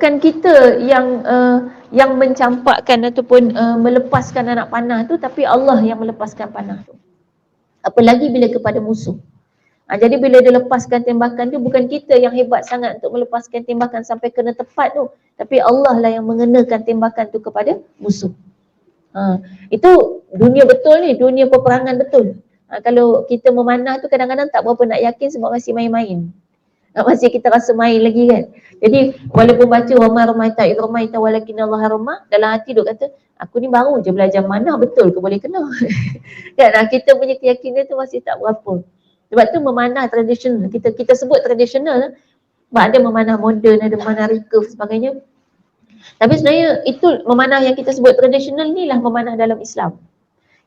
bukan kita yang mencampakkan ataupun melepaskan anak panah tu, tapi Allah yang melepaskan panah tu. Apalagi bila kepada musuh. Jadi bila dia lepaskan tembakan tu, bukan kita yang hebat sangat untuk melepaskan tembakan sampai kena tepat tu, tapi Allah lah yang mengenakan tembakan tu kepada musuh. Itu dunia betul ni, dunia peperangan betul. Kalau kita memanah tu kadang-kadang tak berapa nak yakin sebab masih main-main. Masih kita rasa main lagi kan. Jadi walaupun baca wa ma ramaita idh ramaita walakinnallaha rama, dalam hati duk kata aku ni baru je belajar manah, betul ke boleh kena. Kan, kita punya keyakinan tu masih tak berapa. Sebab tu memanah tradisional, kita sebut tradisional sebab ada memanah moden, ada memanah recurve sebagainya. Tapi sebenarnya itu memanah yang kita sebut tradisional inilah memanah dalam Islam.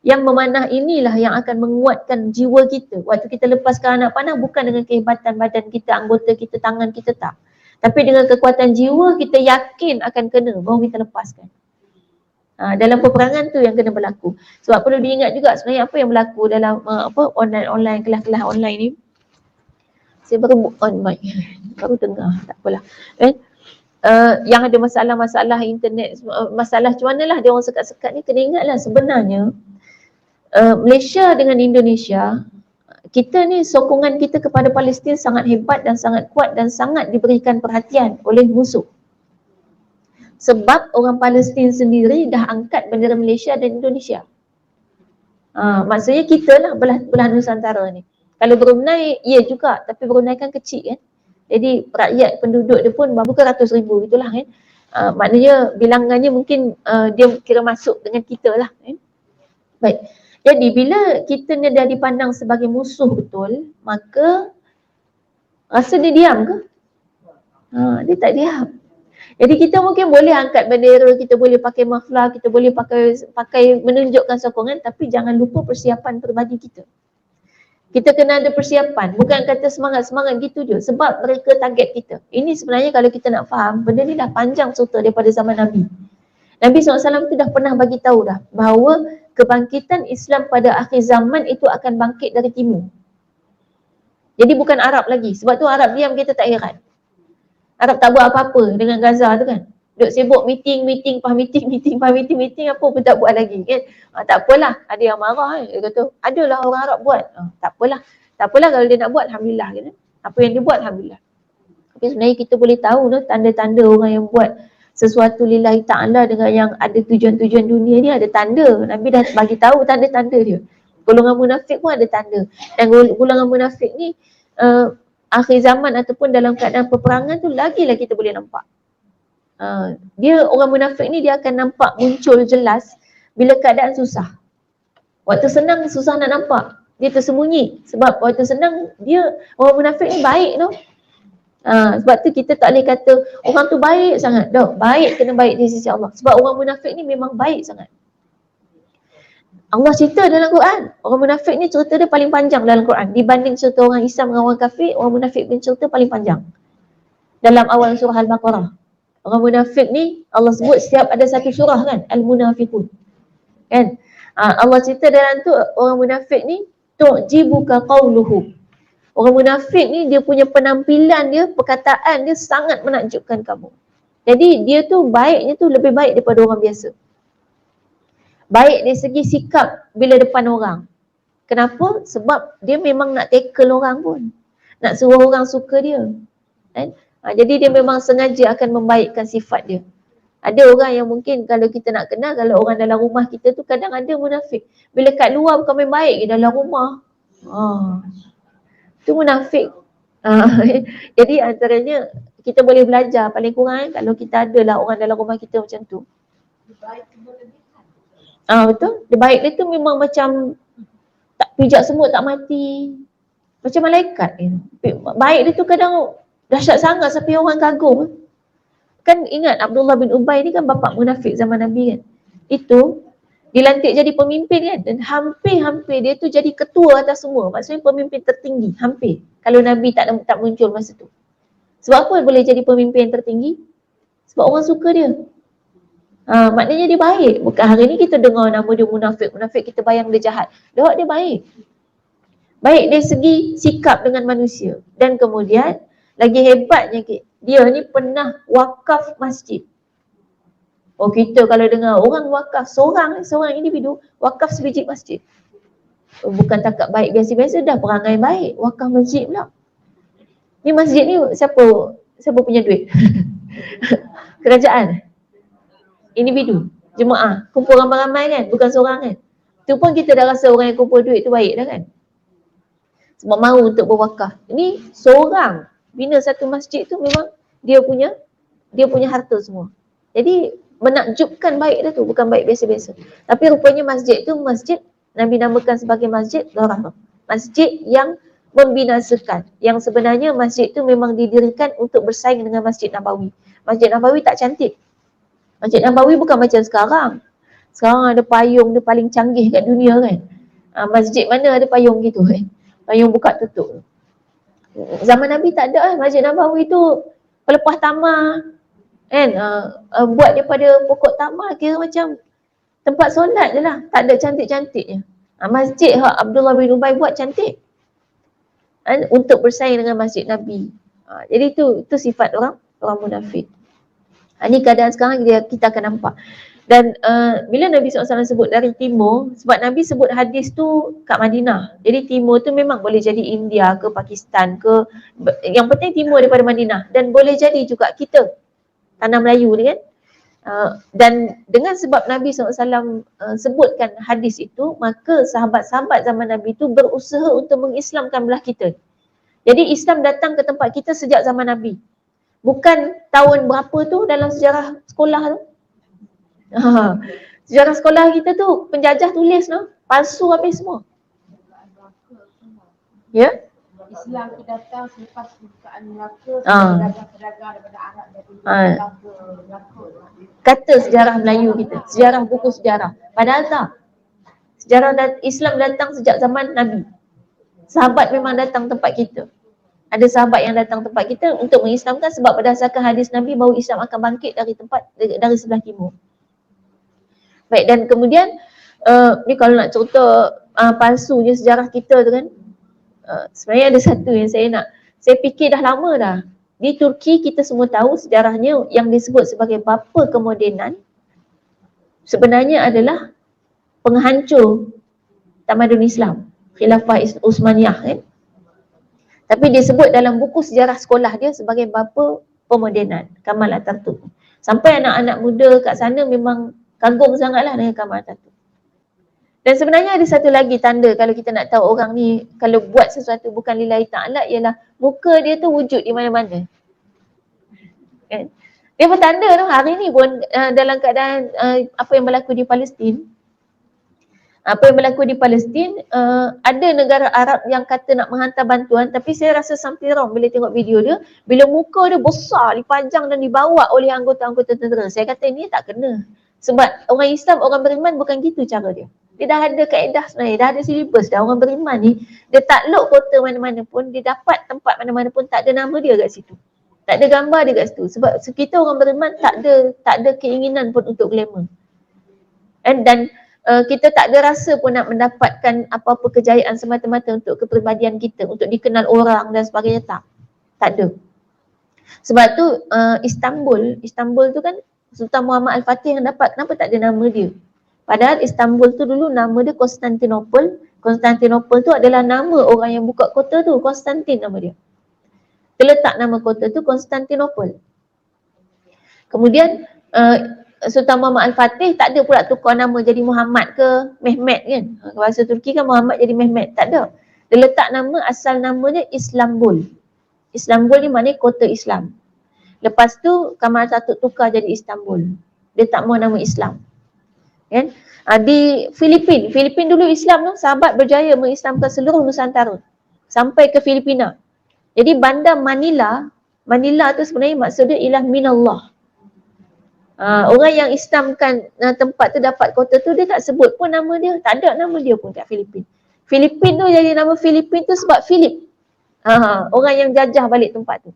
Yang memanah inilah yang akan menguatkan jiwa kita. Waktu kita lepaskan anak panah bukan dengan kehebatan badan kita, anggota kita, tangan kita, tak. Tapi dengan kekuatan jiwa kita yakin akan kena, baru kita lepaskan. Dalam peperangan tu yang kena berlaku. Sebab perlu diingat juga sebenarnya apa yang berlaku dalam online kelas-kelas online ni. Saya baru on mic, baru dengar, tak apalah. Yang ada masalah-masalah internet, masalah macam mana lah dia orang sekat-sekat ni, kena ingatlah sebenarnya Malaysia dengan Indonesia, kita ni sokongan kita kepada Palestin sangat hebat dan sangat kuat dan sangat diberikan perhatian oleh musuh. Sebab orang Palestin sendiri dah angkat bendera Malaysia dan Indonesia. Maksudnya kita lah belah Nusantara ni. Kalau Brunei, ya juga, tapi Brunei kan kecil kan. Jadi rakyat penduduk dia pun bukan ratus ribu itulah kan. Maknanya bilangannya mungkin dia kira masuk dengan kita lah kan. Baik. Jadi bila kita ni dah dipandang sebagai musuh betul, maka rasa dia diam ke? Dia tak diam. Jadi kita mungkin boleh angkat bendera, kita boleh pakai maflar, kita boleh pakai menunjukkan sokongan, tapi jangan lupa persiapan peribadi kita. Kita kena ada persiapan, bukan kata semangat-semangat gitu je, sebab mereka target kita. Ini sebenarnya kalau kita nak faham, benda ni dah panjang cerita daripada zaman Nabi. Nabi SAW tu dah pernah bagi tahu dah bahawa kebangkitan Islam pada akhir zaman itu akan bangkit dari timur. Jadi bukan Arab lagi. Sebab tu Arab diam, kita tak heran. Arab tak buat apa-apa dengan Gaza tu kan. Duk sibuk meeting, apa pun tak buat lagi kan. Tak apalah, ada yang marah kan. Dia kata, adalah orang Arab buat. Tak apalah kalau dia nak buat, Alhamdulillah kan. Apa yang dia buat, Alhamdulillah. Tapi sebenarnya kita boleh tahu tu, tanda-tanda orang yang buat sesuatu lillahi ta'ala dengan yang ada tujuan-tujuan dunia ni ada tanda. Nabi dah bagi tahu tanda-tanda dia. Golongan munafik pun ada tanda. Dan golongan munafik ni akhir zaman ataupun dalam keadaan peperangan tu lagilah kita boleh nampak. Dia orang munafik ni dia akan nampak muncul jelas bila keadaan susah. Waktu senang susah nak nampak. Dia tersembunyi. Sebab waktu senang dia orang munafik ni baik tu. Sebab tu kita tak boleh kata orang tu baik sangat. Dah, baik kena baik di sisi Allah. Sebab orang munafik ni memang baik sangat. Allah cerita dalam Quran, orang munafik ni cerita dia paling panjang dalam Quran. Dibanding cerita orang Islam dengan orang kafir, orang munafik punya cerita paling panjang. Dalam awal surah Al-Baqarah. Orang munafik ni Allah sebut setiap ada satu surah kan, Al-Munafiqun. Kan? Allah cerita dalam tu orang munafik ni tu'jibuka qawluhu. Orang munafik ni dia punya penampilan dia, perkataan dia sangat menakjubkan kamu. Jadi dia tu baiknya tu lebih baik daripada orang biasa. Baik dari segi sikap bila depan orang. Kenapa? Sebab dia memang nak tackle orang pun. Nak suruh orang suka dia. Kan? Jadi dia memang sengaja akan membaikkan sifat dia. Ada orang yang mungkin kalau kita nak kenal, kalau orang dalam rumah kita tu kadang ada munafik. Bila kat luar bukan main baik dalam rumah. Itu munafik. Jadi antaranya kita boleh belajar paling kurang kalau kita adalah orang dalam rumah kita macam tu. Betul. Dia baik dia tu memang macam tak pijak semut tak mati. Macam malaikat dia. Baik dia tu kadang dahsyat sangat sampai orang kagum. Kan ingat Abdullah bin Ubay ni kan bapa munafik zaman Nabi kan. Itu dilantik jadi pemimpin kan, dan hampir-hampir dia tu jadi ketua atas semua. Maksudnya pemimpin tertinggi, hampir. Kalau Nabi tak muncul masa tu. Sebab apa boleh jadi pemimpin tertinggi? Sebab orang suka dia. Maknanya dia baik. Bukan hari ni kita dengar nama dia munafik. Munafik kita bayang dia jahat. Dia baik. Baik dari segi sikap dengan manusia. Dan kemudian Lagi hebatnya dia ni pernah wakaf masjid. Oh, kita kalau dengar orang wakaf seorang individu wakaf sebiji masjid. Bukan takat baik biasa-biasa, dah perangai baik, wakaf masjid pula. Ni masjid ni siapa punya duit? Kerajaan, individu, jemaah, kumpul ramai-ramai kan, bukan seorang kan. Tu pun kita dah rasa orang yang kumpul duit tu baik dah kan, sebab mahu untuk berwakaf. Ini seorang bina satu masjid tu memang dia punya harta semua. Jadi menakjubkan baik dah tu, bukan baik biasa-biasa. Tapi rupanya masjid tu masjid Nabi namakan sebagai masjid Dharar. Masjid yang membinasakan. Yang sebenarnya masjid tu memang didirikan untuk bersaing dengan Masjid Nabawi. Masjid Nabawi tak cantik. Masjid Nabawi bukan macam sekarang. Sekarang ada payung dia paling canggih kat dunia kan. Masjid mana ada payung gitu kan. Payung buka tutup. Zaman Nabi tak ada Masjid Nabawi tu pelepah tamar kan. Buat daripada pokok tamar, kira macam tempat solat je lah. Tak ada cantik-cantiknya. Masjid Abdullah bin Ubay buat cantik untuk bersaing dengan Masjid Nabi. Jadi itu sifat orang munafik. Ini keadaan sekarang kita akan nampak. Dan bila Nabi SAW sebut dari timur, sebab Nabi sebut hadis tu kat Madinah. Jadi timur tu memang boleh jadi India ke Pakistan ke, yang penting timur daripada Madinah. Dan boleh jadi juga kita, tanah Melayu ni kan. Dan dengan sebab Nabi SAW sebutkan hadis itu, maka sahabat-sahabat zaman Nabi itu berusaha untuk mengislamkan belah kita. Jadi Islam datang ke tempat kita sejak zaman Nabi. Bukan tahun berapa tu dalam sejarah sekolah tu. Sejarah sekolah kita tu penjajah tulis no, palsu habis semua. Ya? Islam tu datang selepas pembukaan Melaka, pedagang-pedagang daripada Arab dari Melaka ke Melaka. Kata sejarah Melayu kita, sejarah buku sejarah. Padahal tak. Sejarah Islam datang sejak zaman Nabi. Sahabat memang datang tempat kita. Ada sahabat yang datang tempat kita untuk mengislamkan sebab berdasarkan hadis Nabi bahawa Islam akan bangkit dari sebelah timur. Baik, dan kemudian ni kalau nak cerita palsunya sejarah kita tu kan, sebenarnya ada satu yang saya fikir dah lama dah. Di Turki kita semua tahu sejarahnya yang disebut sebagai bapa kemodenan sebenarnya adalah penghancur tamadun Islam, Khilafah Utsmaniyah kan. Tapi dia sebut dalam buku sejarah sekolah dia sebagai bapa pemodenan, Kamal Atatürk. Sampai anak-anak muda kat sana memang kagum sangatlah dengan Kamal Atatürk. Dan sebenarnya ada satu lagi tanda kalau kita nak tahu orang ni kalau buat sesuatu bukan lillahi ta'ala, ialah muka dia tu wujud di mana-mana. Kan? Dia bertanda tu hari ni pun dalam keadaan apa yang berlaku di Palestin. Apa yang berlaku di Palestin, ada negara Arab yang kata nak menghantar bantuan, tapi saya rasa something wrong bila tengok video dia, bila muka dia besar, dipajang dan dibawa oleh anggota-anggota tentera. Saya kata ini tak kena. Sebab orang Islam, orang beriman bukan gitu cara dia. Dia dah ada kaedah sebenarnya, dah ada silibus dah. Orang beriman ni, dia takluk kota mana-mana pun, dia dapat tempat mana-mana pun, tak ada nama dia kat situ. Tak ada gambar dia kat situ. Sebab kita orang beriman tak ada keinginan pun untuk glamour. Dan kita tak ada rasa pun nak mendapatkan apa-apa kejayaan semata-mata untuk kepribadian kita, untuk dikenal orang dan sebagainya, tak ada. Sebab tu Istanbul tu kan Sultan Muhammad Al-Fatih yang dapat, kenapa tak ada nama dia? Padahal Istanbul tu dulu nama dia Konstantinopel. Konstantinopel tu adalah nama orang yang buka kota tu, Konstantin nama dia. Terletak nama kota tu Konstantinopel. Kemudian Sultan Muhammad Al-Fatih tak ada pula tukar nama jadi Muhammad ke Mehmet kan. Bahasa Turki kan Muhammad jadi Mehmet, tak ada. Dia letak nama, asal namanya Islambul. Islambul ni maknanya kota Islam. Lepas tu Kamal Atatürk tukar jadi Istanbul. Dia tak mahu nama Islam. Kan? Di Filipin dulu Islam tu, sahabat berjaya mengislamkan seluruh Nusantara sampai ke Filipina. Jadi bandar Manila tu sebenarnya maksudnya ialah minallah. Orang yang Islamkan tempat tu, dapat kota tu, dia tak sebut pun nama dia, tak ada nama dia pun kat Filipin. Filipin tu jadi nama Filipin tu sebab Philip. Orang yang jajah balik tempat tu.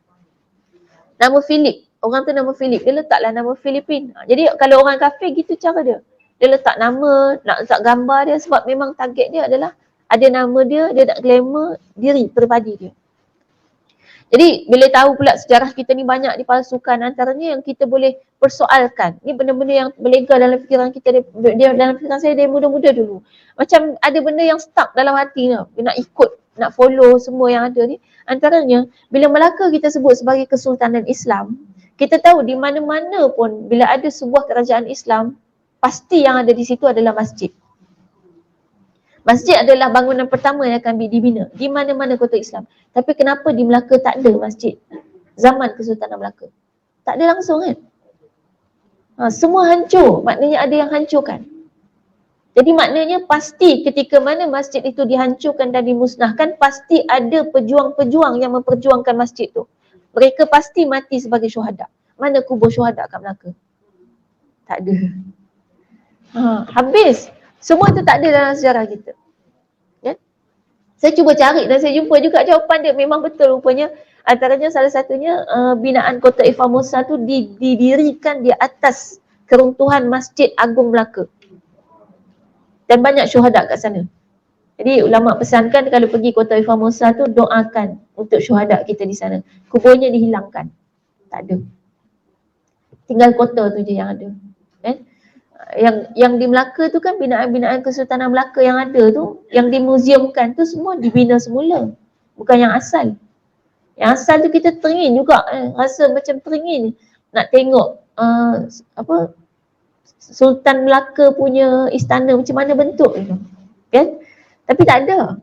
Nama Philip, orang tu nama Philip, dia letaklah nama Filipin. Jadi kalau orang kafir gitu cara dia. Dia letak nama, nak letak gambar dia sebab memang target dia adalah ada nama dia, dia nak glamour diri, peribadi dia. Jadi bila tahu pula sejarah kita ni banyak dipalsukan, antaranya yang kita boleh persoalkan. Ni benda-benda yang berlega dalam fikiran kita, dalam fikiran saya dari muda-muda dulu. Macam ada benda yang stuck dalam hati ni, nak ikut, nak follow semua yang ada ni. Antaranya bila Melaka kita sebut sebagai Kesultanan Islam, kita tahu di mana-mana pun bila ada sebuah kerajaan Islam, pasti yang ada di situ adalah masjid. Masjid adalah bangunan pertama yang akan dibina di mana-mana kota Islam. Tapi kenapa di Melaka tak ada masjid? Zaman Kesultanan Melaka. Tak ada langsung kan? Semua hancur. Maknanya ada yang hancurkan. Jadi maknanya pasti ketika mana masjid itu dihancurkan dan dimusnahkan, pasti ada pejuang-pejuang yang memperjuangkan masjid tu. Mereka pasti mati sebagai syuhada. Mana kubur syuhada kat Melaka? Tak ada. Habis. Semua tu tak ada dalam sejarah kita. Ya? Saya cuba cari dan saya jumpa juga jawapan dia. Memang betul rupanya. Antaranya salah satunya binaan Kota Formosa tu didirikan di atas keruntuhan Masjid Agung Melaka. Dan banyak syuhada kat sana. Jadi ulama pesankan kalau pergi Kota Formosa tu doakan untuk syuhada kita di sana. Kuburnya dihilangkan. Tak ada. Tinggal kota tu je yang ada. Yang di Melaka tu kan binaan-binaan Kesultanan Melaka yang ada tu, yang dimuziumkan tu semua dibina semula. Bukan yang asal. Yang asal tu kita teringin juga, rasa macam teringin nak tengok Sultan Melaka punya istana macam mana bentuk tu. Kan? Tapi tak ada.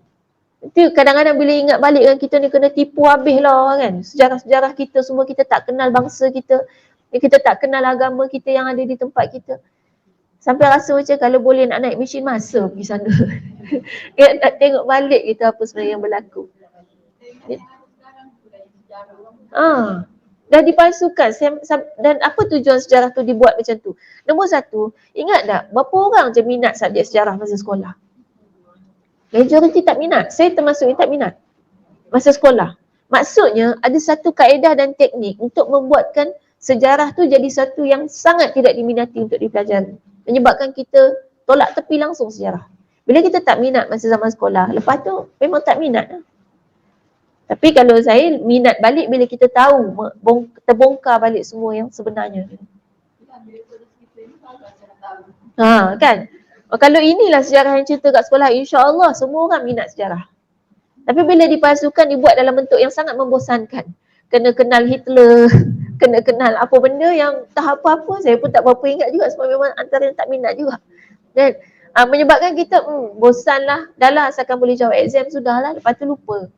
Itu kadang-kadang bila ingat balik kan, kita ni kena tipu habis lah kan. Sejarah-sejarah kita semua, kita tak kenal bangsa kita. Kita tak kenal agama kita yang ada di tempat kita. Sampai rasa macam kalau boleh nak naik mesin masa pergi sana. Nak tengok balik kita apa sebenarnya yang berlaku. Dah dipalsukan. Dan apa tujuan sejarah tu dibuat macam tu? Nombor satu, ingat tak berapa orang je minat subjek sejarah masa sekolah? Majoriti tak minat. Saya termasuk yang tak minat masa sekolah. Maksudnya ada satu kaedah dan teknik untuk membuatkan sejarah tu jadi satu yang sangat tidak diminati untuk dipelajari. Menyebabkan kita tolak tepi langsung sejarah. Bila kita tak minat masa zaman sekolah, lepas tu memang tak minat. Tapi kalau saya minat balik bila kita tahu, terbongkar balik semua yang sebenarnya. Kan? Kalau inilah sejarah yang cerita kat sekolah, insya-Allah semua orang minat sejarah. Tapi bila dipalsukan, dibuat dalam bentuk yang sangat membosankan. Kena kenal Hitler, kena kenal apa benda yang tak apa-apa, saya pun tak berapa ingat juga sebab memang antara yang tak minat juga. Dan menyebabkan kita bosanlah, dah lah asalkan boleh jawab exam sudahlah, lepas tu lupa.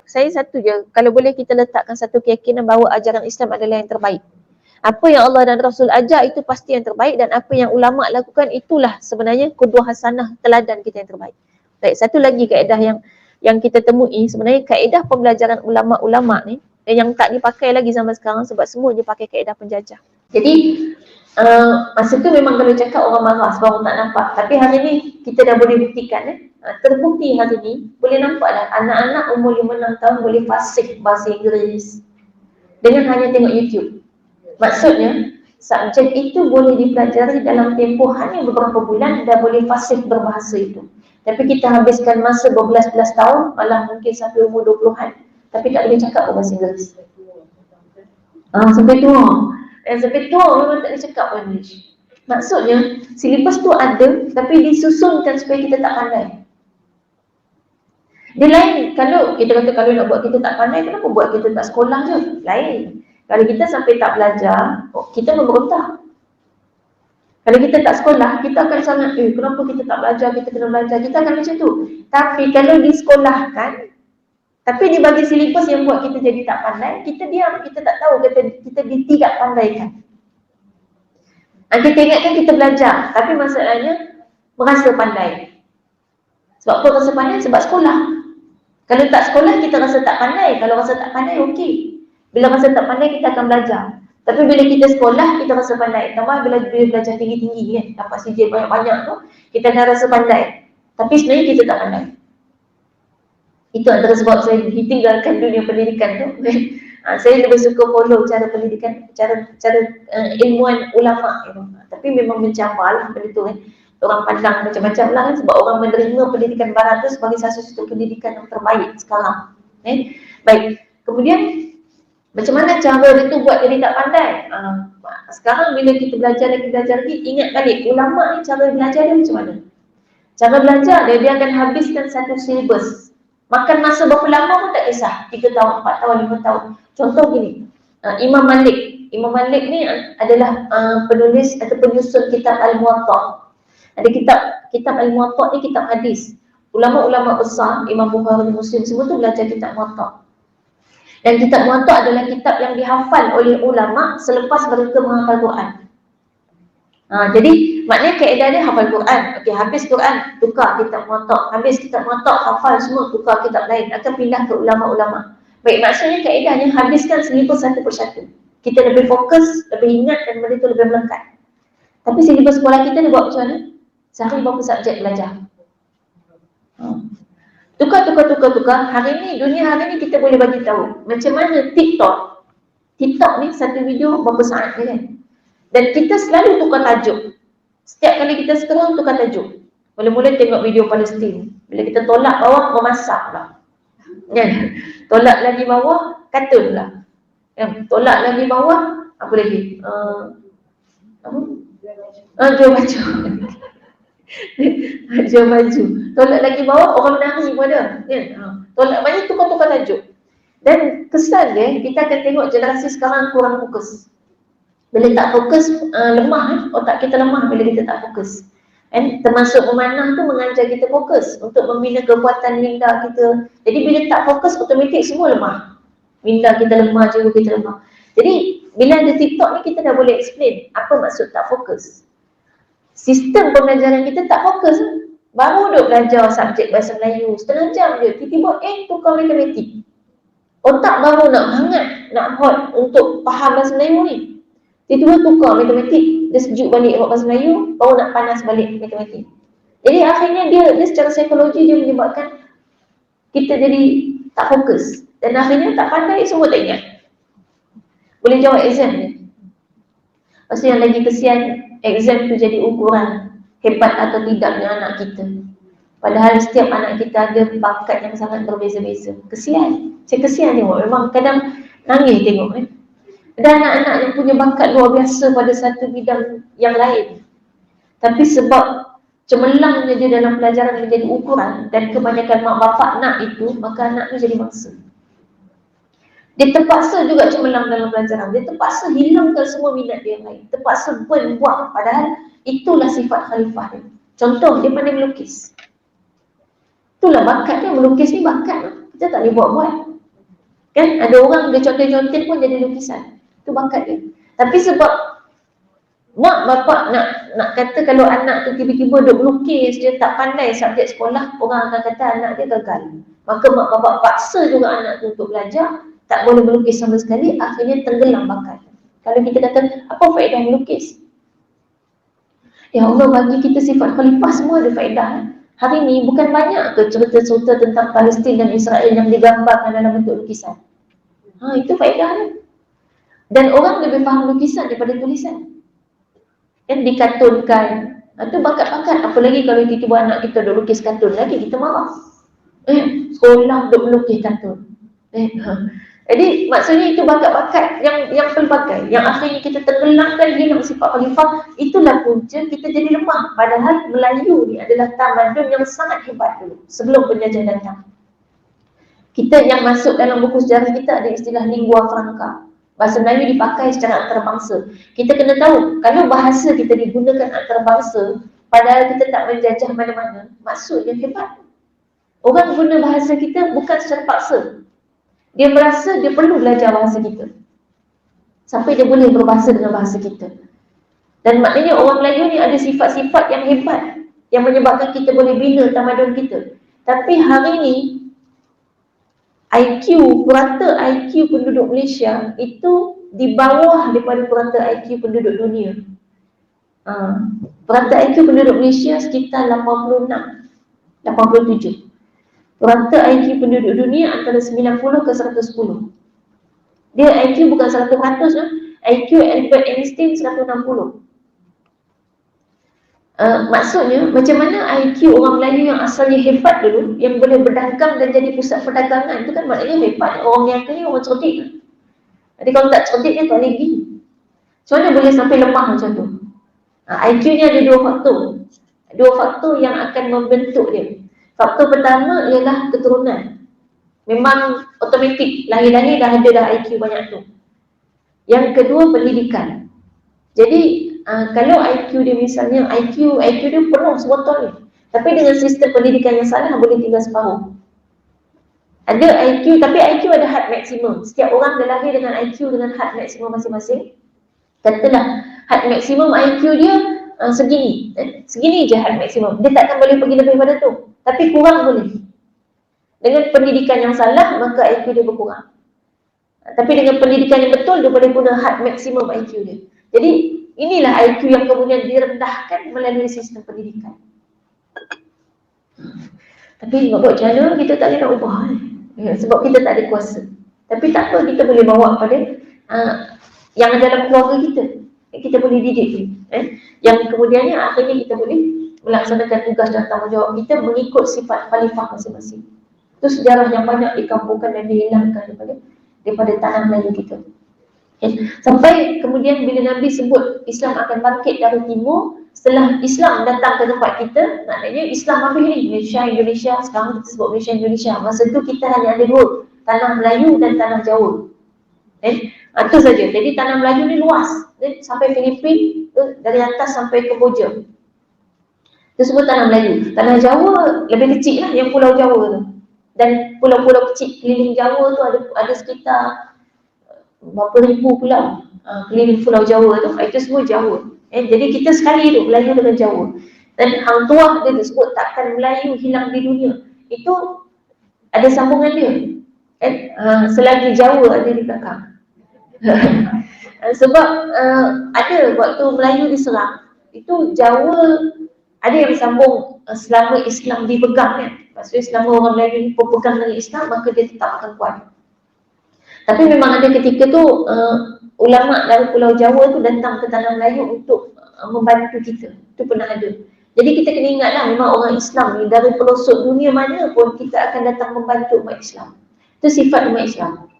Saya satu je, kalau boleh kita letakkan satu keyakinan bahawa ajaran Islam adalah yang terbaik. Apa yang Allah dan Rasul ajar itu pasti yang terbaik, dan apa yang ulama lakukan itulah sebenarnya qudwah hasanah, teladan kita yang terbaik. Baik, satu lagi kaedah yang kita temui, sebenarnya kaedah pembelajaran ulama-ulama ni yang tak dipakai lagi zaman sekarang sebab semua je pakai kaedah penjajah. Jadi masa tu memang kalau cakap orang marah sebab orang tak nampak. Tapi hari ni kita dah boleh buktikan terbukti hari ni, boleh nampak dah anak-anak umur 5-6 tahun boleh fasih bahasa Inggeris dengan hanya tengok YouTube. Maksudnya subjek itu boleh dipelajari dalam tempoh hanya beberapa bulan dah boleh fasih berbahasa itu. Tapi kita habiskan masa berbelas-belas tahun, malah mungkin sampai umur 20-an, tapi tak boleh cakap bahasa Inggeris. Sampai tua. Sampai tua memang tak boleh cakap bahasa Inggeris. Maksudnya, silibus tu ada, tapi disusunkan supaya kita tak pandai. Dia lain, kalau kita kata kalau nak buat kita tak pandai, kenapa buat kita tak sekolah je? Lain. Kalau kita sampai tak belajar, kita memberontak. Kalau kita tak sekolah, kita akan sangat, kenapa kita tak belajar, kita kena belajar, kita akan macam tu. Tapi kalau disekolahkan, tapi dibagi silibus yang buat kita jadi tak pandai, kita diam, kita tak tahu, kita tidak pandaikan. Kita ingatkan kita belajar, tapi masalahnya merasa pandai. Sebab apa rasa pandai? Sebab sekolah. Kalau tak sekolah, kita rasa tak pandai. Kalau rasa tak pandai, okey. Bila rasa tak pandai, kita akan belajar. Tapi bila kita sekolah, kita rasa pandai. Tambah bila belajar tinggi-tinggi kan, dapat CJ banyak-banyak tu, kita dah rasa pandai. Tapi sebenarnya kita tak pandai. Itu antara sebab saya tinggalkan dunia pendidikan tu. Saya lebih suka follow cara pendidikan, cara ilmuwan ulama. Tapi memang mencabarlah benda tu kan. Orang pandang macam-macam lah kan, sebab orang menerima pendidikan barat tu sebagai satu pendidikan yang terbaik sekarang. Baik. Kemudian macam mana cara dia tu buat jadi tak pandai? Sekarang bila kita belajar lagi, ingat balik ulama ni cara belajar dia macam mana? Cara belajar dia akan habiskan satu silibus. Makan masa berapa lama pun tak kisah, 3 tahun, 4 tahun, 5 tahun. Contoh gini, Imam Malik ni adalah penulis atau penyusun kitab Al-Muwatta. Ada kitab Al-Muwatta ni kitab hadis. Ulama-ulama besar, Imam Bukhari, Muslim semua tu belajar kitab Muwatta. Dan kitab Muwatta adalah kitab yang dihafal oleh ulama selepas mereka menghafal Quran. Jadi maknanya kaedah dia hafal Quran. Okey, habis Quran, tukar kitab Muwatta. Habis kitab Muwatta, hafal semua, tukar kitab lain. Akan pindah ke ulama-ulama. Baik, maksudnya kaedahnya habiskan silibus satu persatu. Kita lebih fokus, lebih ingat dan benda itu lebih melekat. Tapi silibus sekolah kita dia buat macam mana? Sehari berapa subjek belajar? Tukar. Hari ni, dunia hari ni kita boleh bagi tahu macam mana TikTok ni satu video berapa saat kan? Dan kita selalu tukar tajuk. Setiap kali kita scroll tukar tajuk. Mula-mula tengok video Palestin. Bila kita tolak bawah, memasak lah. Kan? Tolak lagi bawah, kartun lah. Tolak lagi bawah, apa lagi? Jual baju. Jual baju. Tolak lagi bawah, orang menari pun ada. Tolak banyak, tukar-tukar tajuk. Dan kesan dia, kita akan tengok generasi sekarang kurang fokus. Bila tak fokus, lemah. Otak kita lemah bila kita tak fokus. Termasuk memanah tu mengajar kita fokus untuk membina kekuatan minda kita. Jadi bila tak fokus, otomatik semua lemah. Minda kita lemah, jiwa kita lemah. Jadi bila ada TikTok ni, kita dah boleh explain apa maksud tak fokus. Sistem pembelajaran kita tak fokus. Baru duk belajar subjek bahasa Melayu setengah jam je, tiba-tiba tukar matematik. Otak baru nak hangat, nak hot untuk faham bahasa Melayu ni. Tiba-tiba tukar matematik, dia sejuk balik bahasa Melayu, baru nak panas balik matematik. Jadi akhirnya dia secara psikologi dia menyebabkan kita jadi tak fokus. Dan akhirnya tak pandai, semua tak ingat. Boleh jawab exam ni. Lepas tu yang lagi kesian, exam tu jadi ukuran hebat atau tidaknya anak kita. Padahal setiap anak kita ada bakat yang sangat berbeza-beza. Kesian. Saya kesian tengok. Memang kadang nangis tengok. Ada anak-anak yang punya bakat luar biasa pada satu bidang yang lain. Tapi sebab cemerlangnya dia dalam pelajaran menjadi ukuran dan kebanyakan mak bapak nak itu, maka anak tu jadi mangsa. Dia terpaksa juga cemerlang dalam pelajaran. Dia terpaksa hilangkan semua minat dia yang lain. Terpaksa buang. Padahal itulah sifat khalifah dia. Contoh, dia pandai melukis. Itulah bakat dia. Melukis ni bakat. Kita tak boleh buat-buat. Kan? Ada orang dia contoh-contoh pun jadi lukisan. Itu bakat dia. Tapi sebab mak bapak nak kata kalau anak tu tiba-tiba duk melukis, dia tak pandai subjek sekolah, orang akan kata anak dia gagal. Maka mak bapak paksa juga anak tu untuk belajar, tak boleh melukis sama sekali, akhirnya tenggelam bakat. Kalau kita kata, apa faedah melukis? Ya Allah, bagi kita sifat khalifah semua ada faedah. Hari ni bukan banyak ke cerita-cerita tentang Palestin dan Israel yang digambarkan dalam bentuk lukisan. Itu faedah dia. Dan orang lebih faham lukisan daripada tulisan. Kan dikartunkan. Itu bakat-bakat. Apalagi kalau tiba-tiba anak kita duk lukis kartun lagi, kita marah. Sekolah duk melukis kartun. Jadi maksudnya itu bakat-bakat yang pelbagai, yang akhirnya kita tenggelamkan hilang sifat khalifah. Itulah punca kita jadi lemah. Padahal Melayu ni adalah tamadun yang sangat hebat dulu sebelum penjajah datang. Kita yang masuk dalam buku sejarah kita ada istilah lingua franca. Bahasa Melayu dipakai secara antarabangsa. Kita kena tahu kalau bahasa kita digunakan antarabangsa padahal kita tak menjajah mana-mana, maksud yang hebat. Orang guna bahasa kita bukan secara paksa. Dia merasa dia perlu belajar bahasa kita sampai dia boleh berbahasa dengan bahasa kita. Dan maknanya orang Melayu ni ada sifat-sifat yang hebat yang menyebabkan kita boleh bina tamadun kita. Tapi hari ni purata IQ penduduk Malaysia itu di bawah daripada purata IQ penduduk dunia. Purata IQ penduduk Malaysia sekitar 86, 87. Purata IQ penduduk dunia antara 90 ke 110. Dia IQ bukan 100 lah. IQ Albert Einstein 160. Maksudnya macam mana IQ orang Melayu yang asalnya hebat dulu, yang boleh berdagang dan jadi pusat perdagangan, itu kan maknanya hebat. Orang niaga ni orang cerdik. Jadi kalau tak cerdik dia tak boleh pergi. Macam mana boleh sampai lemah macam tu? IQ ni ada dua faktor yang akan membentuk dia. Faktor pertama ialah keturunan. Memang automatik, lahir-lahir dah ada dah IQ banyak tu. Yang kedua pendidikan. Jadi kalau IQ dia misalnya IQ dia penuh sebotol ni, tapi dengan sistem pendidikan yang salah boleh tinggal separuh. Ada IQ, tapi IQ ada had maksimum. Setiap orang dah lahir dengan IQ dengan had maksimum masing-masing. Katalah had maksimum IQ dia segini, segini je had maksimum. Dia takkan boleh pergi lebih pada tu, tapi kurang boleh. Dengan pendidikan yang salah maka IQ dia berkurang. Tapi dengan pendidikan yang betul dia boleh guna had maksimum IQ dia. Jadi inilah IQ yang kemudian direndahkan melalui sistem pendidikan. Tapi nak buat macam mana kita tak boleh nak ubah sebab kita tak ada kuasa. Tapi tak apa, kita boleh bawa pada yang dalam keluarga kita. Kita boleh didik yang kemudiannya akhirnya kita boleh melaksanakan tugas dan tanggungjawab kita mengikut sifat khalifah masing-masing. Itu sejarah yang banyak dikampungkan dan dihilangkan daripada tanah Melayu kita. Sampai kemudian bila Nabi sebut Islam akan bangkit dari timur, setelah Islam datang ke tempat kita, maknanya Islam apa ni? Malaysia, Indonesia, sekarang kita sebut Malaysia, Indonesia. Masa tu kita hanya ada dua, tanah Melayu dan tanah Jawa. Itu saja. Jadi tanah Melayu ni luas, sampai Filipin, dari atas sampai Kemboja. Itu semua tanah Melayu. Tanah Jawa lebih kecil lah, yang Pulau Jawa tu. Dan pulau-pulau kecil keliling Jawa tu ada sekitar berapa ribu pulau keliling Pulau Jawa tu, itu semua Jawa. Jadi kita sekali hidup Melayu dengan Jawa. Dan hang tuah dia disebut takkan Melayu hilang di dunia. Itu ada sambungan dia. Selagi Jawa ada di belakang. Sebab ada waktu Melayu diserang, itu Jawa ada yang sambung selama Islam dipegang kan. Maksudnya selama orang Melayu ni berpegang dengan Islam, maka dia tetap akan kuat. Tapi memang ada ketika tu ulama dari Pulau Jawa tu datang ke tanah Melayu untuk membantu kita. Itu pernah ada. Jadi kita kena ingatlah, memang orang Islam ni dari pelosok dunia mana pun kita akan datang membantu umat Islam. Itu sifat umat Islam.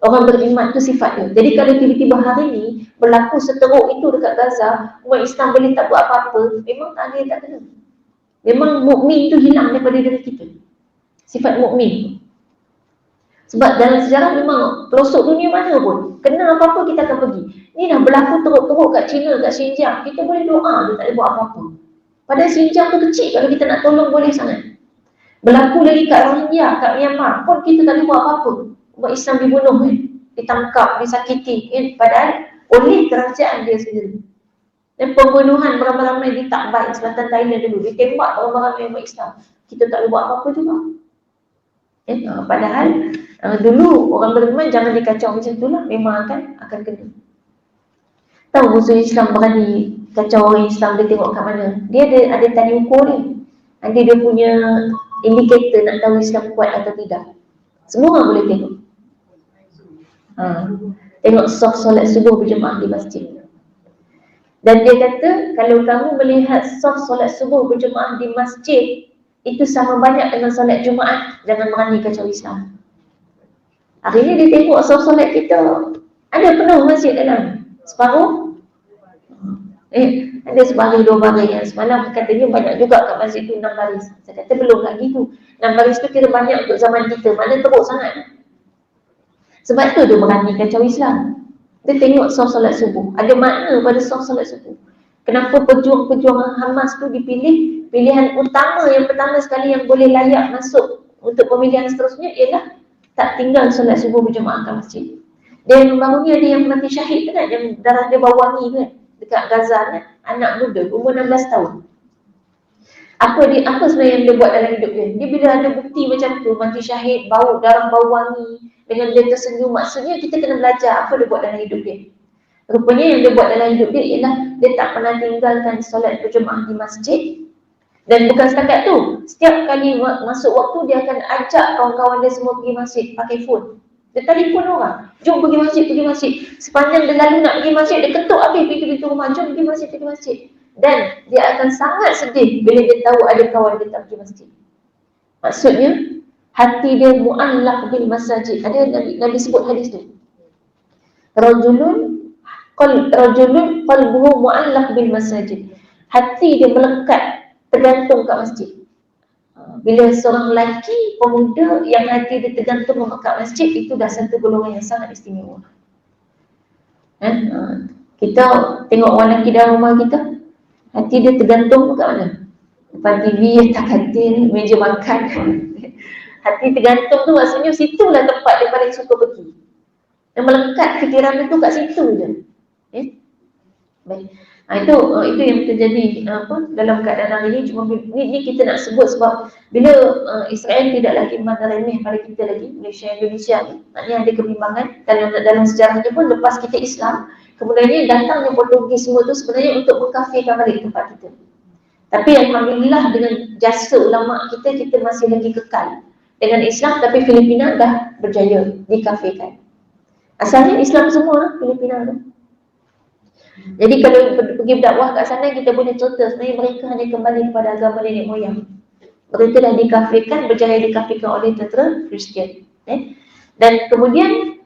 Orang beriman tu sifat dia. Jadi kalau tiba-tiba hari ni berlaku seteruk itu dekat Gaza, umat Islam boleh tak buat apa-apa, memang tak ada, tak kena. Memang mukmin tu hilang daripada diri kita. Sifat mukmin. Sebab dalam sejarah memang pelosok dunia mana pun, kena apa-apa kita akan pergi. Ni dah berlaku teruk-teruk kat China, kat Xinjiang, kita boleh doa, dia tak boleh buat apa-apa. Padahal Xinjiang tu kecil, kalau kita nak tolong boleh sangat. Berlaku lagi kat Rohingya, kat Myanmar pun kita tak boleh buat apa-apa. Umat Islam dibunuh ditangkap, disakiti padahal oleh kerajaan dia sendiri. Dan pembunuhan beramai-ramai di Tak Bai, selatan Thailand dulu, ditembak beramai-ramai umat Islam. Kita tak boleh buat apa-apa juga. Padahal dulu orang beriman jangan dikacau macam itulah, memang akan kena. Tahu musuh Islam berani kacau orang Islam, dia tengok kat mana? Dia ada tali ukur ni. Ada dia punya indikator nak tahu Islam kuat atau tidak. Semua orang boleh tengok. Tengok saf solat subuh berjemaah di masjid. Dan dia kata kalau kamu melihat saf solat subuh berjemaah di masjid itu sama banyak dengan solat Jumaat, jangan berani kacau Islam. Hari ni dia tengok saf solat kita, ada penuh masjid dalam. Separuh? Ada sebaris 2 baris. Semalam katanya banyak juga kat masjid tu 6 baris. Saya kata belum lagi tu. 6 baris tu kira banyak untuk zaman kita. Mana teruk sangat. Sebab tu dia berani kacau Islam. Dia tengok saf solat subuh. Ada makna pada saf solat subuh. Kenapa pejuang-pejuang Hamas tu dipilih? Pilihan utama yang pertama sekali yang boleh layak masuk untuk pemilihan seterusnya ialah tak tinggal solat subuh berjemaah kat masjid. Dan baru ni ada yang mati syahid kan, yang darah dia bau wangi kan, dekat Gaza kan, anak muda umur 16 tahun. Apa sebenarnya yang dia buat dalam hidup dia? Dia bila ada bukti macam tu, mati syahid, darah bau wangi, dengan dia tersenyum, maksudnya kita kena belajar apa dia buat dalam hidup dia. Rupanya yang dia buat dalam hidup dia ialah dia tak pernah tinggalkan solat berjemaah di masjid. Dan bukan setakat tu, setiap kali masuk waktu dia akan ajak kawan-kawan dia semua pergi masjid pakai phone. Dia telefon orang, jom pergi masjid. Sepanjang dia lalu nak pergi masjid, dia ketuk habis pintu-pintu rumah, jom pergi masjid. dan dia akan sangat sedih bila dia tahu ada kawan dia tak pergi masjid. Maksudnya hati dia mu'allaq bil masajid. Ada Nabi sebut hadis tu. Rajulun qalbuhu mu'allaq bil masajid. Hati dia melekat, tergantung kat masjid. Bila seorang lelaki, pemuda yang hati dia tergantung kat masjid, itu dah satu golongan yang sangat istimewa. Kita tengok orang lelaki dalam rumah kita, hati dia tergantung kat mana? Depan TV, atas katil, meja makan. Hati tergantung tu maksudnya situlah tempat dia paling suka pergi. Dan melekat fikiran dia tu kat situ je. Baik. Itu yang terjadi dalam keadaan hari ini. Cuma ni kita nak sebut sebab bila Israel tidak lagi memandang remeh pada kita lagi, Indonesia ni, maknanya ada kebimbangan dalam sejarahnya pun lepas kita Islam, kemudiannya datangnya Portugis semua tu sebenarnya untuk mengkafirkan balik tempat kita. Tapi alhamdulillah dengan jasa ulama kita masih lagi kekal dengan Islam, tapi Filipina dah berjaya dikafirkan. Asalnya Islam semua Filipina tu. Jadi kalau pergi berdakwah kat sana, kita boleh cerita sebenarnya mereka hanya kembali kepada agama nenek moyang. Mereka dah dikafirkan, berjaya dikafirkan oleh tentera Kristian. Dan kemudian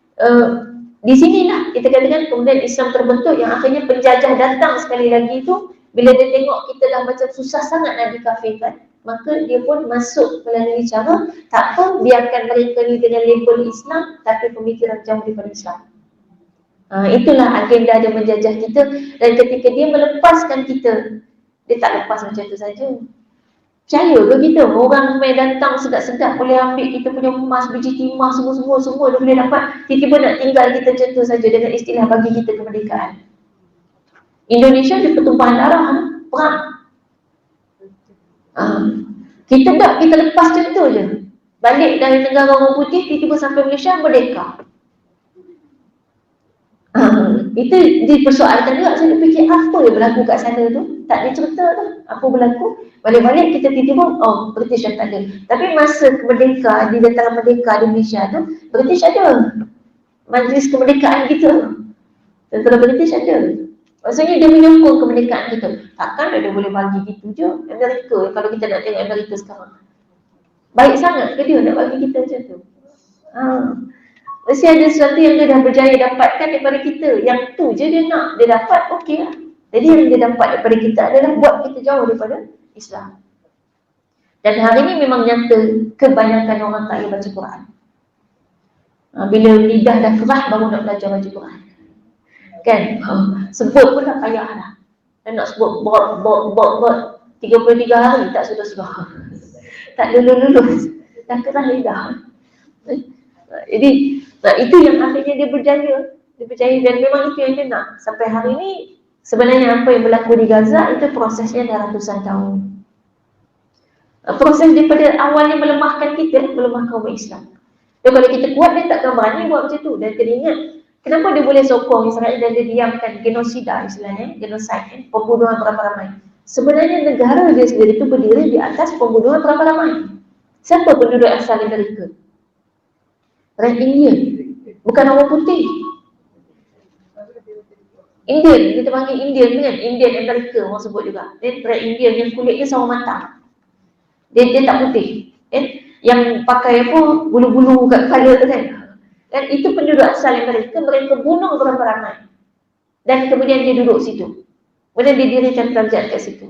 di sinilah kita katakan kemudian Islam terbentuk, yang akhirnya penjajah datang sekali lagi tu. Bila dia tengok kita dah macam susah sangat nak dikafirkan, maka dia pun masuk melalui cara, tak apa, biarkan mereka ni dengan label Islam tapi pemikiran jauh daripada Islam. Itulah agenda dia menjajah kita. Dan ketika dia melepaskan kita, dia tak lepas macam tu saja. Percaya ke kita? Orang main datang sedap-sedap boleh ambil kita punya emas, biji timah, semua dia boleh dapat. Tiba-tiba nak tinggal kita macam tu saja dengan istilah bagi kita kemerdekaan. Indonesia dia pertumpahan darah, perang. Kita lepas macam tu je. Balik dari negara orang putih, tiba-tiba sampai Malaysia, merdeka. Itu dipersoalkan juga. Saya fikir apa yang berlaku kat sana tu, tak ada cerita tu apa berlaku. Balik-balik kita tiba-tiba British dah tak ada. Tapi masa kemerdekaan, di dataran merdeka di Malaysia tu, British ada majlis kemerdekaan kita. Tentera British ada. Maksudnya dia menyokong kemerdekaan kita. Takkan dia boleh bagi gitu je. Amerika, kalau kita nak tengok Amerika sekarang, baik sangat ke dia nak bagi kita macam tu? Mesti ada sesuatu yang dia dah berjaya dapatkan daripada kita. Yang tu je dia nak, dia dapat, okey lah. Jadi yang dia dapat daripada kita adalah buat kita jauh daripada Islam. Dan hari ini memang nyata kebanyakan orang tak boleh baca Quran. Bila lidah dah kerah baru nak belajar baca Quran. Kan? Sebut pun dah payah dah. Dan nak sebut bot 33 hari tak sudah-sudah. Tak lulus-lulus. Dah kerah lidah. Jadi itu yang akhirnya dia berjaya. Dan memang itu yang dia nak. Sampai hari ini sebenarnya apa yang berlaku di Gaza itu prosesnya dah ratusan tahun. Proses daripada awalnya melemahkan kita, melemahkan umat Islam. Dan kalau kita kuat, dia takkan berani buat macam tu. Dan kita ingat kenapa dia boleh sokong Israel dan dia diamkan genosida istilahnya, genocide, pembunuhan beramai-ramai. Sebenarnya negara dia sendiri itu berdiri di atas pembunuhan beramai-ramai. Siapa penduduk asal Amerika? Orang Indian, bukan orang putih. Indian, kita panggil Indian kan? Indian Amerika orang sebut juga. Dia orang Indian yang kulitnya sawo matang. Dia tak putih. Yang pakai apa, bulu-bulu kat kepala tu kan. Dan itu penduduk asal Amerika, mereka bunuh beramai-ramai. Dan kemudian dia duduk situ. Kemudian dia dirikan kerajaan kat situ.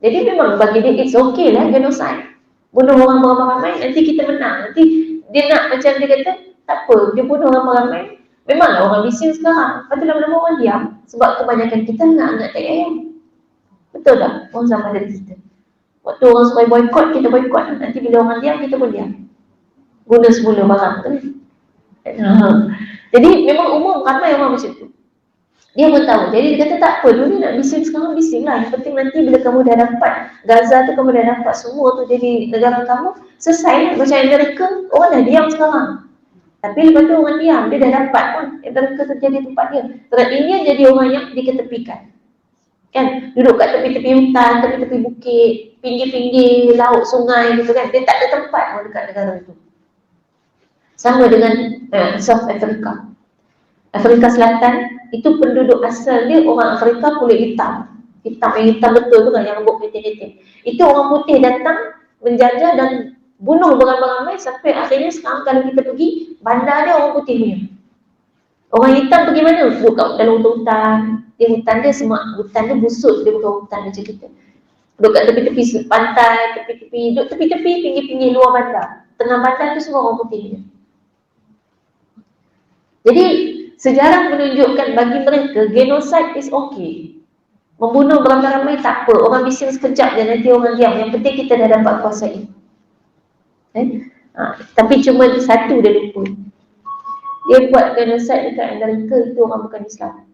Jadi memang bagi dia, it's okay lah genocide. Bunuh orang beramai-ramai, nanti kita menang. Nanti dia nak macam dia kata, tak apa, dia bunuh orang beramai. Memanglah orang bising sekarang. Lepas tu lama-lama orang diam. Sebab kebanyakan kita nak tai ayam. Betul tak? Orang zaman dari kita. Waktu orang supaya boykot, kita boykot. Nanti bila orang diam, kita pun diam. Guna semula barang tu. Jadi memang umum ramai orang macam tu. Dia pun tahu. Jadi dia kata tak apa, dulu nak bising sekarang bising lah. Yang penting nanti bila kamu dah dapat Gaza tu, kamu dah dapat semua tu jadi negara kamu, selesai. Macam Amerika, orang dah diam sekarang. Tapi lepas tu orang diam, dia dah dapat pun Amerika tu jadi tempat dia. Orang India jadi orang yang diketepikan. Kan, duduk kat tepi-tepi hutan, tepi-tepi bukit, pinggir-pinggir laut, sungai gitu kan. Dia tak ada tempat pun dekat negara itu. Sama dengan South Africa. Afrika Selatan, itu penduduk asal dia orang Afrika kulit hitam. hitam betul tu kan, yang rambut keriting-keriting. Itu orang putih datang menjajah dan bunuh beramai-ramai sampai akhirnya sekarang kalau kita pergi, bandar dia orang putih punya. Orang hitam pergi mana? Duduk kat dalam hutan. Hutan dia semua, hutan dia busuk, dia bukan hutan macam kita. Duduk kat tepi-tepi pantai, tepi-tepi, duduk tepi-tepi, pinggir-pinggir luar bandar. Tengah bandar tu semua orang putih punya. Jadi sejarah menunjukkan bagi mereka genocide is okay. Membunuh beramai-ramai tak apa. Orang bising sekejap je, nanti orang diam. Yang penting kita dah dapat kuasai. Tapi cuma satu dia lupa. Dia buat genocide dekat Amerika, itu orang bukan Islam.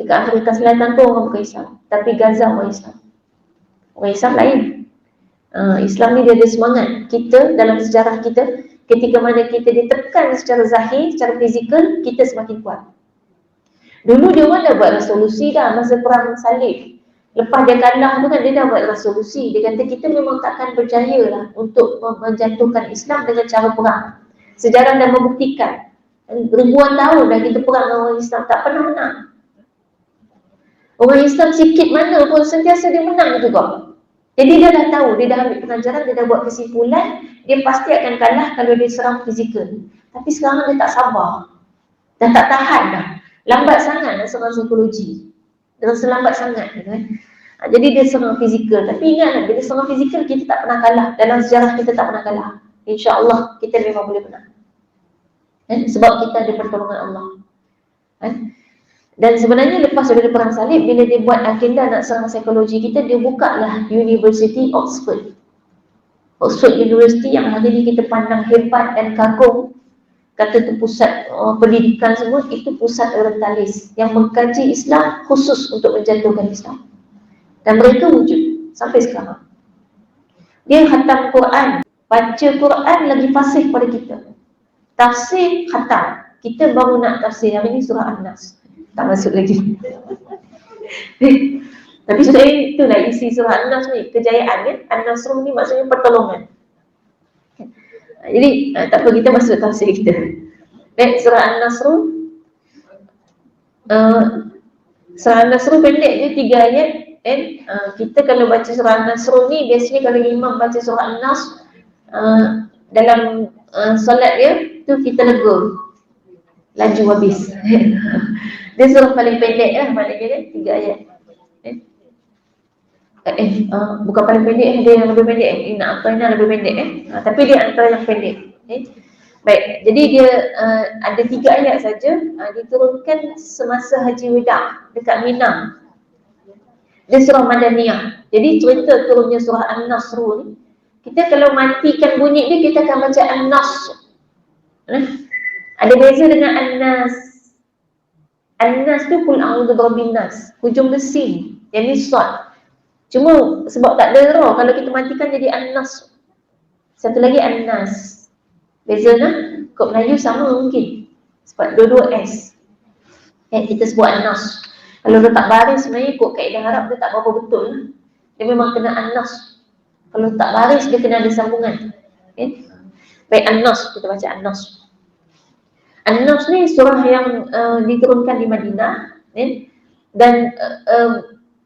Dekat Afrika Selatan tu orang bukan Islam. Tapi Gaza orang Islam. Orang Islam lain. Islam ni dia ada semangat. Kita dalam sejarah kita, ketika mana kita ditekan secara zahir, secara fizikal, kita semakin kuat. Dulu dia orang dah buat resolusi dah masa perang salib. Lepas dia kalah tu kan, dia dah buat resolusi. Dia kata kita memang takkan berjaya lah untuk menjatuhkan Islam dengan cara perang. Sejarah dah membuktikan. Ribuan tahun dah kita perang dengan orang Islam, tak pernah menang. Orang Islam sikit mana pun sentiasa dia menang juga. Jadi dia dah tahu, dia dah ambil pengajaran, dia dah buat kesimpulan, dia pasti akan kalah kalau dia serang fizikal. Tapi sekarang dia tak sabar. Dah tak tahan dah. Lambat sangat dah serang psikologi. Dia rasa lambat sangat kan. Jadi dia serang fizikal. Tapi ingatlah, bila serang fizikal kita tak pernah kalah. Dalam sejarah kita tak pernah kalah. InsyaAllah kita memang boleh menang. Sebab kita ada pertolongan Allah. Dan sebenarnya lepas daripada perang salib, bila dia buat agenda nak serang psikologi kita, dia buka lah University Oxford. Oxford University yang hari ni kita pandang hebat dan kagum. Kata tu pusat pendidikan semua, itu pusat orientalis yang mengkaji Islam khusus untuk menjatuhkan Islam. Dan mereka wujud sampai sekarang. Dia khatam Quran, baca Quran lagi fasih pada kita. Tafsir khatam. Kita baru nak tafsir hari ni surah An-Nas. Tak masuk lagi. Tapi sebenarnya itulah isi surah An-Nas ni, kejayaan kan. An-Nasr ni maksudnya pertolongan. Jadi tak apa, kita masuk tafsir kita. Baik, surah An-Nasr. Surah An-Nasr pendek je 3 ayat. Kita kalau baca surah An-Nasr ni, biasanya kalau imam baca surah An-Nas dalam solat dia tu kita lega, laju habis. Dia surah paling pendek lah, maknanya dia 3 ayat. Bukan paling pendek, dia yang lebih pendek. Nak apa ini lebih pendek tapi dia antara yang pendek. Baik, jadi dia ada 3 ayat saja, diturunkan semasa Haji Weda dekat Mina. Dia surah Madaniyah. Jadi cerita turunnya surah An-Nasr ni, kita kalau matikan bunyi dia, kita akan baca An-Nasr. Ada beza dengan An-Nas. An-Nas tu Qul a'udzu birabbin nas, hujung dia sin, yang ni sad. Cuma sebab tak ada roh, kalau kita matikan jadi An-Nas. Satu lagi An-Nas. Beza nah, kod Melayu sama mungkin. Sebab dua-dua S. Kita sebut An-Nas. Kalau letak baris sebenarnya kod kaedah Arab dia tak berapa betul lah. Dia memang kena An-Nas. Kalau letak baris dia kena ada sambungan. Baik, An-Nas, kita baca An-Nas. An-Nas ni surah yang diturunkan di Madinah, dan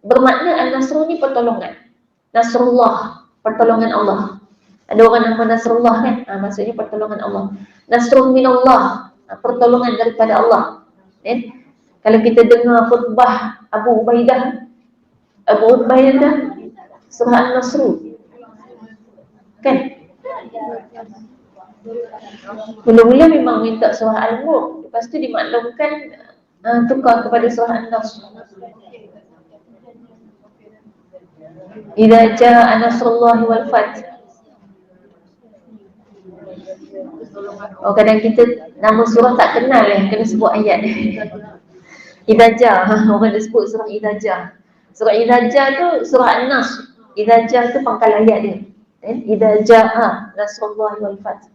bermakna An-Nasr ni pertolongan. Nasrullah, pertolongan Allah. Ada orang nama Nasrullah kan? Maksudnya pertolongan Allah. Nasrun minallah, pertolongan daripada Allah. Kalau kita dengar khutbah Abu Ubaidah surah An-Nasr kan? Mula-mula memang minta surah Al-Mulk, lepas tu dimaklumkan tukar kepada surah An-Nasr. Idza jaa nasrullahi wal fath. Kadang kita nama surah tak kenal kena sebut ayat. Idza jaa, orang dah sebut surah Idza jaa. Surah Idza jaa tu surah An-Nasr. Idza jaa tu pangkal ayat dia. Idza jaa nasrullahi wal fath.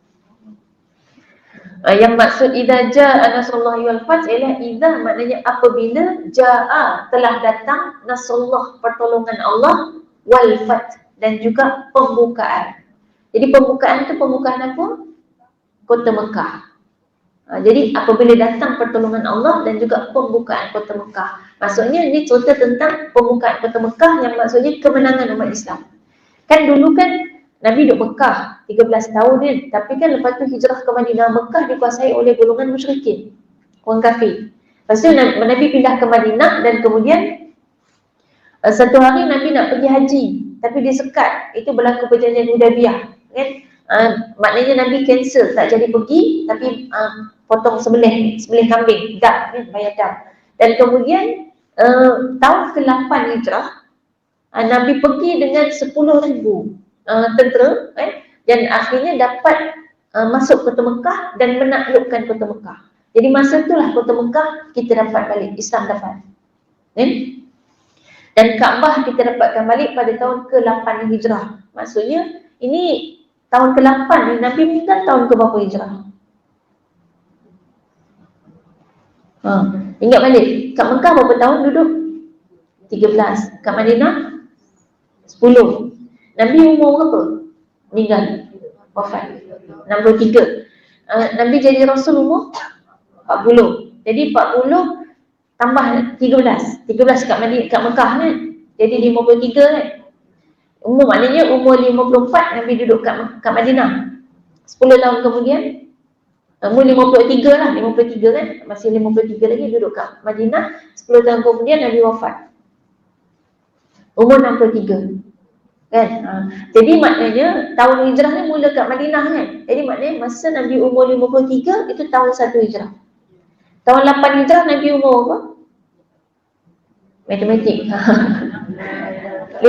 Yang maksud idza jaa nasrullahi wal fath ialah idza maknanya apabila, jaa telah datang, nasrullah pertolongan Allah, wal fath dan juga pembukaan. Jadi pembukaan itu pembukaan apa? Kota Mekah. Jadi apabila datang pertolongan Allah dan juga pembukaan kota Mekah. Maksudnya ini cerita tentang pembukaan kota Mekah yang maksudnya kemenangan umat Islam. Kan dulu kan Nabi duduk Mekah 13 tahun kan, tapi kan lepas tu hijrah ke Madinah. Mekah dikuasai oleh golongan musyrikin, orang kafir. Lepas tu Nabi pindah ke Madinah dan kemudian satu hari Nabi nak pergi haji, tapi disekat. Itu berlaku perjanjian Hudaybiyah kan. Maknanya Nabi cancel, tak jadi pergi, tapi potong sembelih kambing, dam kan, bayar dam. Dan kemudian tahun ke-8 hijrah, Nabi pergi dengan 10,000 tentera dan akhirnya dapat masuk kota Mekah dan menaklukkan kota Mekah. Jadi masa itulah kota Mekah kita dapat balik, Islam dapat. Dan Kaabah kita dapatkan balik pada tahun ke-8 hijrah. Maksudnya ini tahun ke-8 ni Nabi meninggal tahun ke berapa hijrah? Ingat balik, kat Mekah berapa tahun duduk? 13. Kat Madinah 10. Nabi umur berapa? Meninggal, wafat 63. Nabi jadi Rasul umur 40. Jadi 40 tambah 13 kat Mekah kan. Jadi 53 kan. Maknanya umur 54 Nabi duduk kat Madinah. 10 tahun kemudian umur 53 lah, 53 kan. Masih 53 lagi duduk kat Madinah. 10 tahun kemudian Nabi wafat, umur 63 kan. Jadi maknanya tahun hijrah ni mula kat Madinah kan. Jadi maknanya masa Nabi umur 53 itu tahun 1 hijrah. Tahun 8 hijrah Nabi umur apa? Matematik. 53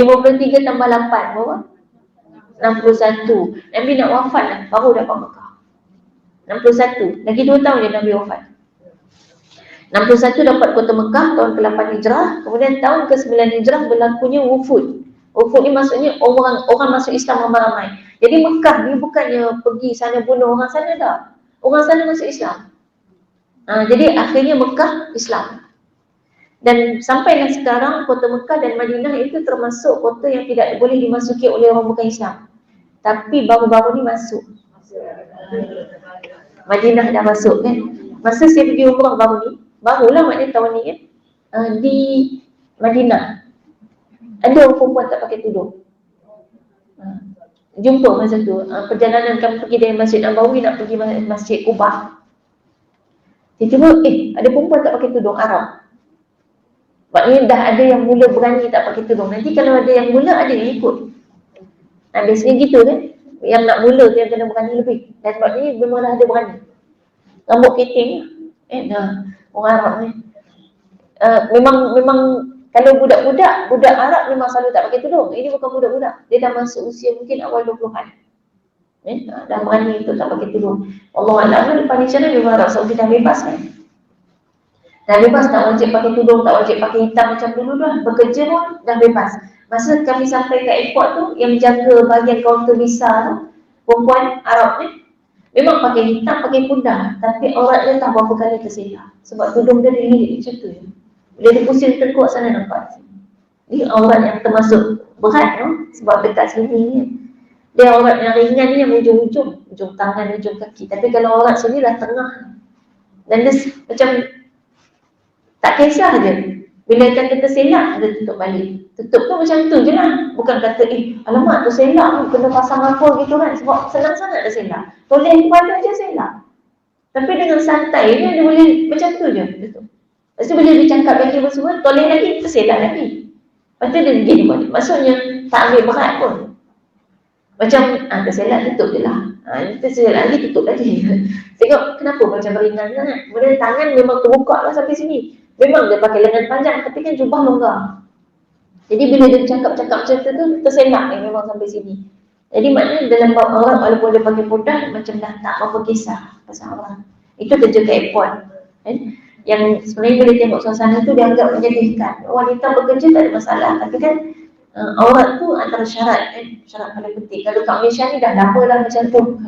tambah 8 berapa? 61. Nabi nak wafat lah, baru dapat Mekah. 61. Lagi 2 tahun je Nabi wafat. 61 dapat kota Mekah tahun ke-8 hijrah. Kemudian tahun ke-9 hijrah berlakunya wufud. Wufud ni maksudnya orang masuk Islam ramai-ramai. Jadi Mekah ni bukannya pergi sana bunuh orang sana dah. Orang sana masuk Islam. Jadi akhirnya Mekah Islam. Dan sampailah sekarang kota Mekah dan Madinah itu termasuk kota yang tidak boleh dimasuki oleh orang bukan Islam. Tapi baru-baru ni masuk. Madinah dah masuk kan. Masa saya pergi umrah barulah maknanya tahun ni kan, di Madinah ada orang perempuan tak pakai tudung. Jumpa masa tu perjalanan kami pergi dari Masjid Nabawi nak pergi Masjid Kubah. Tiba-tiba ada perempuan tak pakai tudung Arab. Maknanya dah ada yang mula berani tak pakai tudung. Nanti kalau ada yang mula, ada yang ikut. Biasanya gitu kan. Yang nak mula tu yang kena berani lebih. Dan maknanya memang dah ada berani. Rambut keting orang Arab ni. Memang kalau budak Arab memang selalu tak pakai tudung. Ini bukan budak-budak. Dia dah masuk usia mungkin awal 20-an. Dah berani untuk tak pakai tudung. Allahuakbar, depan ni sana memang Arab Saudi dah bebas kan. Dah bebas, tak wajib pakai tudung, tak wajib pakai hitam macam dulu dah. Bekerja pun dah bebas. Masa kami sampai ke airport tu, yang jaga bahagian kaunter visa tu, perempuan Arab ni, memang pakai hitam, pakai pudar. Tapi aurat dia tak berapa kali terselah. Sebab tudung dia dililit macam tu. Bila dia pusing tekuk sana nampak. Ini aurat yang termasuk berat tu, sebab dekat sini ni. Dia aurat yang ringan ni yang ujung-ujung. Ujung tangan, ujung kaki. Tapi kalau aurat sini dah tengah. Dan dia macam tak kisah je. Bila kata terselak, dia tutup balik. Tutup tu macam tu je lah. Bukan kata, alamak tu selak tu, kena pasang apa gitu kan. Sebab senang sangat dia selak. Toleh kepala je selak. Tapi dengan santai dia boleh macam tu je. Tutup. Lepas tu bila dia cakap lagi semua, toleh lagi, terselak lagi. Lepas tu dia gini pun. Maksudnya, tak ambil berat pun. Macam, terselak tutup je lah. Terselak lagi, tutup lagi. Tengok kenapa macam ringan sangat. Kemudian tangan memang terbuka lah sampai sini. Memang dia pakai lengan panjang tapi kan jubah longgar. Jadi bila dia cakap-cakap macam tu terselak memang sampai sini. Jadi maknanya dalam bab orang walaupun dia pakai pudar macam dah tak apa kisah pasal orang. Itu kerja ke airport kan. Yang sebenarnya bila tengok suasana tu dianggap menyedihkan. Wanita bekerja tak ada masalah. Tapi kan aurat tu antara syarat kan. Syarat paling penting. Kalau kat Malaysia ni dah lama lah macam tu.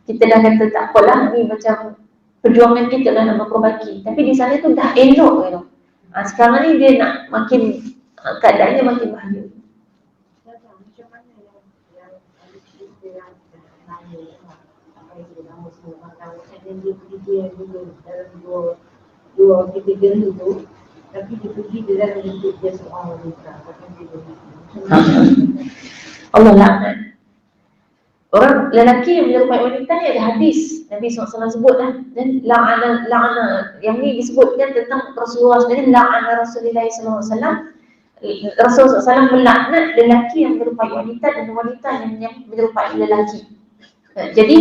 Kita dah kata tak apalah ni macam perjuangan kita lah nak memperbaiki. Tapi di sana tu dah elok gitu. Sekarang ni dia nak makin keadaannya makin bahaya. Macam mana yang kita yang lain apa yang kita nama semua macam dia dulu dalam dua 3 tu Tapi dia pergi dia dalam bentuk dia seorang wanita. Tapi dia begitu. Allah laknat. Orang lelaki yang menyerupai wanita ni ada hadis Nabi SAW sebut lah. Dan la'ana yang ni disebutkan tentang Rasulullah SAW. La'ana Rasulullah SAW. Rasulullah SAW melaknat lelaki yang menyerupai wanita dan wanita yang menyerupai lelaki. Jadi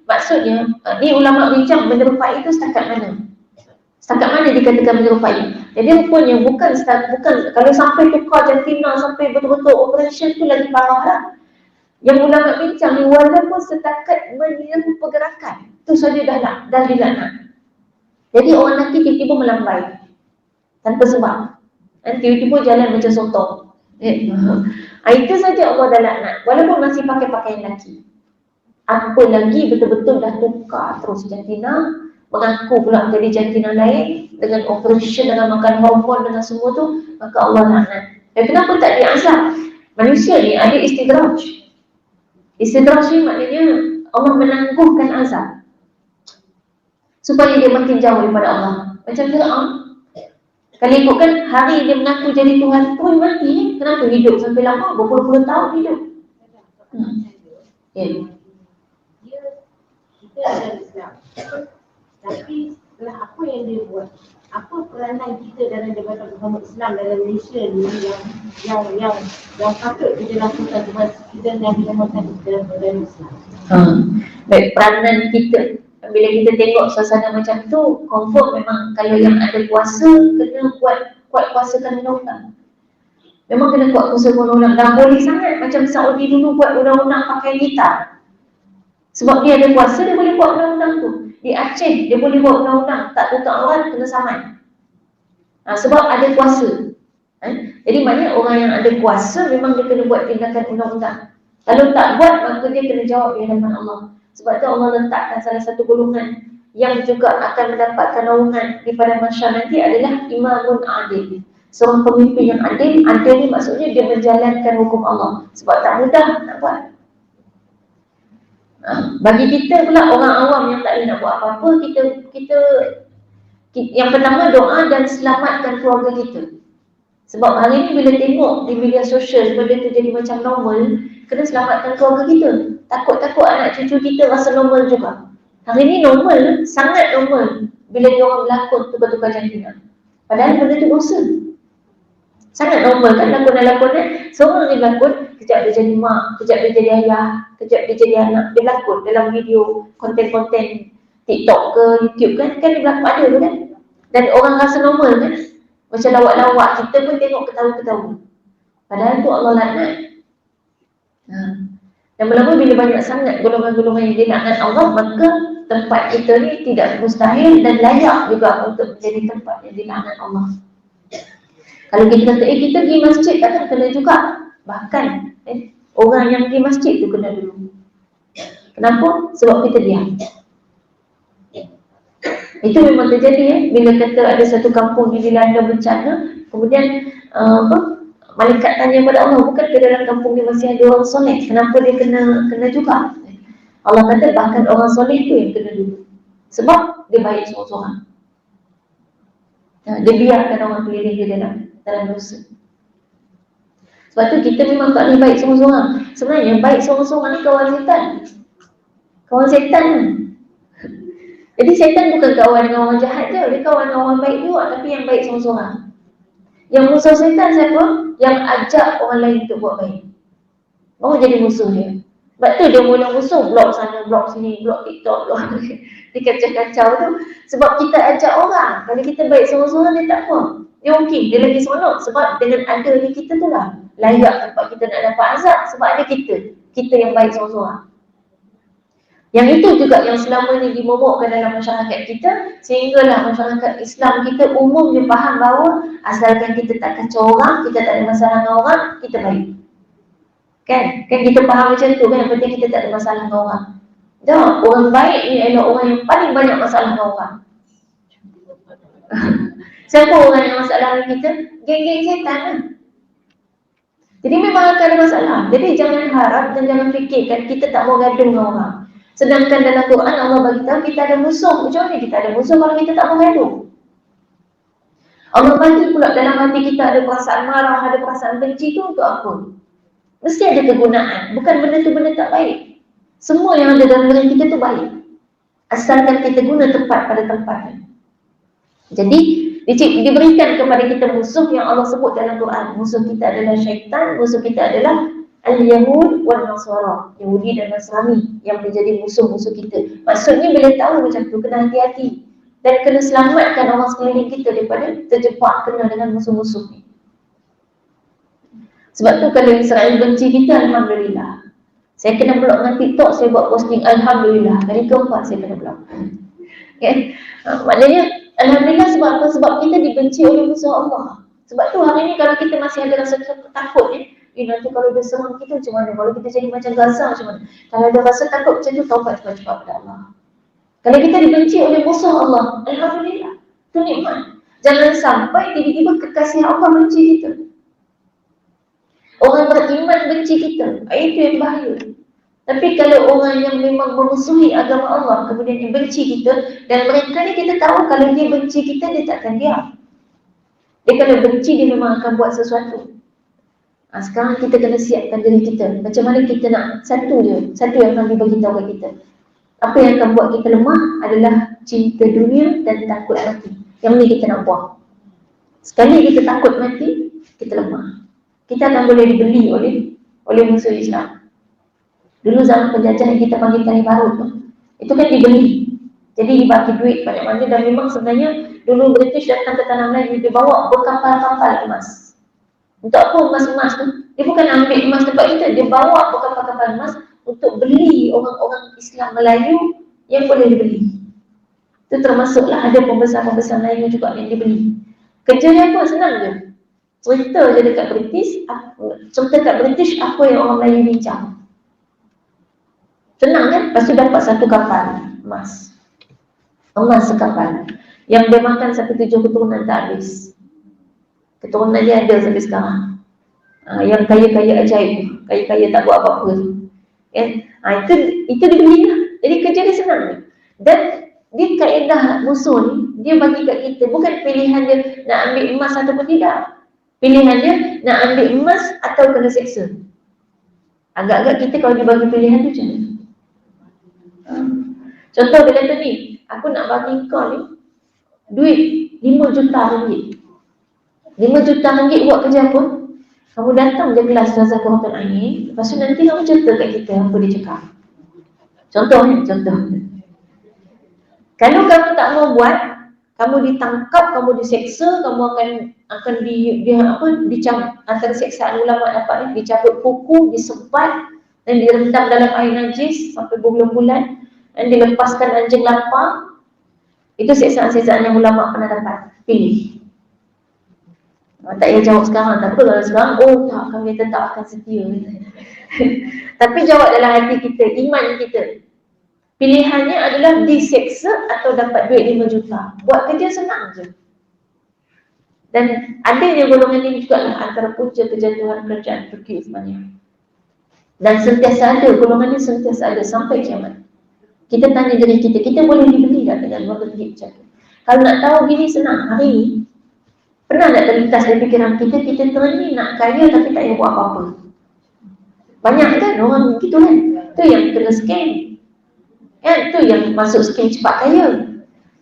maksudnya ni ulama bincang menyerupai itu setakat mana? Setakat mana dikatakan menyerupai? Jadi rupanya bukan kalau sampai tukar jantina sampai betul-betul operation tu lagi parah lah. Yang ulama bincang ni walaupun setakat meniru pergerakan tu saja dah dilaknat. Jadi orang lelaki tiba-tiba melambai tanpa sebab. Tiba-tiba jalan macam sotong. Itu saja Allah dah laknat walaupun masih pakai pakaian lelaki. Apa lagi betul-betul dah tukar terus jantina, mengaku pula jadi jantina lain dengan operation, dengan makan hormon, dengan semua tu, maka Allah laknat. Dan kenapa tak diazab? Manusia ni ada istidraj. Istidraj ni maknanya Allah menangguhkan azab supaya dia makin jauh daripada Allah. Macam Fir'aun, kalau ikutkan hari dia mengaku jadi Tuhan, Tuhan mati. Kenapa hidup sampai lama? Berpuluh-puluh tahun hidup. Kita ada Islam. Tapi setelah apa yang dia buat, apa peranan kita dalam Jabatan Muhammad Islam dalam Malaysia ni yang patut kita lakukan kepada kita yang dinamakan dalam Islam. Baik, peranan kita bila kita tengok suasana macam tu, confirm memang kalau yang ada kuasa kena kuat kuasakan undang-undang. Memang kena kuat kuasa undang-undang. Dan boleh sangat macam Saudi dulu buat undang-undang pakai gitar. Sebab dia ada kuasa, dia boleh buat undang-undang tu. Di Aceh, dia boleh buat undang-undang tak tutup aurat kena saman. Sebab ada kuasa. Jadi maknanya orang yang ada kuasa memang dia kena buat tindakan undang-undang. Kalau tak buat, maka dia kena jawab di hadapan Allah. Sebab tu Allah letakkan salah satu golongan yang juga akan mendapatkan naungan di pada masyarakat nanti adalah imamun adil. Seorang pemimpin yang adil. Adil ni maksudnya dia menjalankan hukum Allah. Sebab tak mudah nak buat. Bagi kita pula orang awam yang tak boleh nak buat apa-apa, kita yang pertama doa dan selamatkan keluarga kita. Sebab hari ni bila tengok di media sosial benda tu jadi macam normal, kena selamatkan keluarga kita. Takut-takut anak cucu kita rasa normal juga. Hari ni normal, sangat normal bila dia orang berlakon tukar-tukar jantina. Padahal benda tu dosa. Sangat normal kan lakon-lakon seorang dia berlakon, kejap dia jadi mak, kejap dia jadi ayah, kejap dia jadi anak. Dia berlakon dalam video, konten-konten TikTok ke YouTube kan dia berlakon ada tu kan. Dan orang rasa normal kan. Macam lawak-lawak, kita pun tengok ketawa-ketawa. Padahal tu Allah laknat. Dan lama-lama bila banyak sangat golongan-golongan yang dilaknat Allah, maka tempat kita ni tidak mustahil dan layak juga untuk menjadi tempat yang dilaknat Allah. Kalau kita kata, kita pergi masjid, takkan kena juga. Bahkan, orang yang pergi masjid tu kena dulu. Kenapa? Sebab kita diam. Itu memang terjadi bila kata ada satu kampung yang dilanda bencana, kemudian malaikat tanya kepada Allah, bukan ke dalam kampung ni masih ada orang soleh, kenapa dia kena juga? Allah kata bahkan orang soleh tu yang kena dulu. Sebab dia baik seorang-seorang. Dia biarkan orang keliling dia dalam dosa. Sebab tu kita memang tak boleh baik seorang-seorang. Sebenarnya baik seorang-seorang ni kawan setan. Kawan setan. Jadi setan bukan kawan dengan orang jahat je, dia kawan dengan orang baik juga, tapi yang baik seorang-seorang. Yang musuh setan siapa? Yang ajak orang lain untuk buat baik. Baru jadi musuh dia. Sebab tu dia mula musuh, blog sana, blog sini, blog TikTok, blog dia kacau-kacau tu. Sebab kita ajak orang. Kalau kita baik seorang-seorang, dia tak apa. Dia okey, dia lagi seronok. Sebab dengan adanya kita tu lah layak tempat kita nak dapat azab. Sebab ada kita yang baik seorang-seorang. Yang itu juga yang selama ni dimomokkan dalam masyarakat kita, sehinggalah masyarakat Islam kita umumnya faham bahawa asalkan kita tak kacau orang, kita tak ada masalah dengan orang, kita baik. Kan kita faham macam tu kan, yang penting kita tak ada masalah dengan orang. Tak, orang baik ni adalah orang yang paling banyak masalah dengan orang. Siapa orang yang masalah dengan kita? Geng-geng setan lah. Jadi memang akan ada masalah. Jadi jangan harap dan jangan fikirkan kita tak mau gaduh dengan orang. Sedangkan dalam Quran Allah bagi tahu kita ada musuh. Macam mana kita ada musuh kalau kita tak mau gaduh? Allah bagi pula dalam hati kita ada perasaan marah, ada perasaan benci, itu untuk apa? Mesti ada kegunaan. Bukan benda tu benda tak baik. Semua yang ada dalam diri kita tu baik, asalkan kita guna tepat pada tempatnya. Jadi diberikan kepada kita musuh yang Allah sebut dalam Quran. Musuh kita adalah syaitan, musuh kita adalah Al-Yahud wal Nasara, Yahudi dan Nasrani yang menjadi musuh-musuh kita. Maksudnya bila tahu macam tu, kena hati-hati dan kena selamatkan orang sekeliling kita daripada terjebak kena dengan musuh-musuh ni. Sebab tu kalau Israel benci kita, Alhamdulillah. Saya kena block dengan TikTok, saya buat posting Alhamdulillah. Kali keempat saya kena block. Okay? Maknanya Alhamdulillah sebab apa? Sebab kita dibenci oleh musuh Allah. Sebab tu hari ni kalau kita masih ada rasa takut nanti kalau dia serang kita macam mana? Kalau kita jadi macam Gaza macam mana? Kalau ada rasa takut macam tu, taubat cepat-cepat pada Allah. Kalau kita dibenci oleh musuh Allah, Alhamdulillah, itu nikmat. Jangan sampai tiba-tiba kekasih Allah benci kita. Orang beriman benci kita, itu yang bahaya. Tapi kalau orang yang memang memusuhi agama Allah kemudian dia benci kita, dan mereka ni kita tahu kalau dia benci kita, dia takkan diam. Dia kalau benci, dia memang akan buat sesuatu. Sekarang kita kena siapkan diri kita. Macam mana kita nak satu yang akan dibagi tahu kat kita. Apa yang akan buat kita lemah adalah cinta dunia dan takut mati. Yang ni kita nak buang. Sekali kita takut mati, kita lemah. Kita akan boleh dibeli oleh musuh Islam. Dulu zaman penjajahan kita panggil kain barut tu, itu kan dibeli. Jadi dibagi duit banyak-banyak, dan memang sebenarnya dulu British datang ke tanah Melayu, dia bawa berkapal-kapal emas. Untuk apa emas-emas tu? Dia bukan ambil emas tempat kita, dia bawa berkapal-kapal emas untuk beli orang-orang Islam Melayu yang boleh dibeli. Itu termasuklah ada pembesar-pembesar Melayu juga yang dibeli. Kerja dia apa? Senang je. Cerita je dekat British apa yang orang Melayu bincang. Senang kan? Lepas tu dapat satu kapal emas. Emas sekapal. Yang dia makan sampai 7 keturunan tak habis. Keturunan dia ada sampai sekarang. Yang kaya-kaya ajaib, kaya-kaya tak buat apa-apa tu. Itu dibeli lah. Jadi kerja dia senang. Dan dia kaedah musuh ni, dia bagi kat kita, bukan pilihan dia nak ambil emas ataupun tidak. Pilihan dia nak ambil emas atau kena seksa. Agak-agak kita kalau dibagi pilihan tu macam mana? Contoh dia kata ni, aku nak bagi kau ni duit 5 juta ringgit. 5 juta ringgit buat kerja apa? Kamu datang je kelas Razak Hotel Angin, lepas tu nanti kamu cerita kat kita apa dia cakap. Contoh. Kalau kamu tak mau buat, kamu ditangkap, kamu diseksa, kamu akan dicabut. Antara seksaan ulama dapat dicabut kuku, disebat dan direndam dalam air najis sampai berbulan-bulan, dan dilepaskan anjing lapar. Itu seksaan-seksaan yang ulama pernah dapat. Pilih. Tak payah jawab sekarang. Tak apa kalau sekarang, tak, kami tetap akan setia. Tapi jawab dalam hati kita, iman kita. Pilihannya adalah diseksa atau dapat duit 5 juta. Buat kerja senang je. Dan adanya golongan ini juga lah antara punca kejatuhan kerajaan Turki sebenarnya. Dan sentiasa ada, golongan ini sentiasa ada sampai kiamat. Kita tanya diri kita, kita boleh dibeli tak dengan RM2 macam tu? Kalau nak tahu gini senang, hari ini pernah tak terlintas dari fikiran kita terani nak kaya tapi tak payah buat apa-apa? Banyak kan orang begitu kan? Itu yang kena scam. Itu yang masuk scam cepat kaya.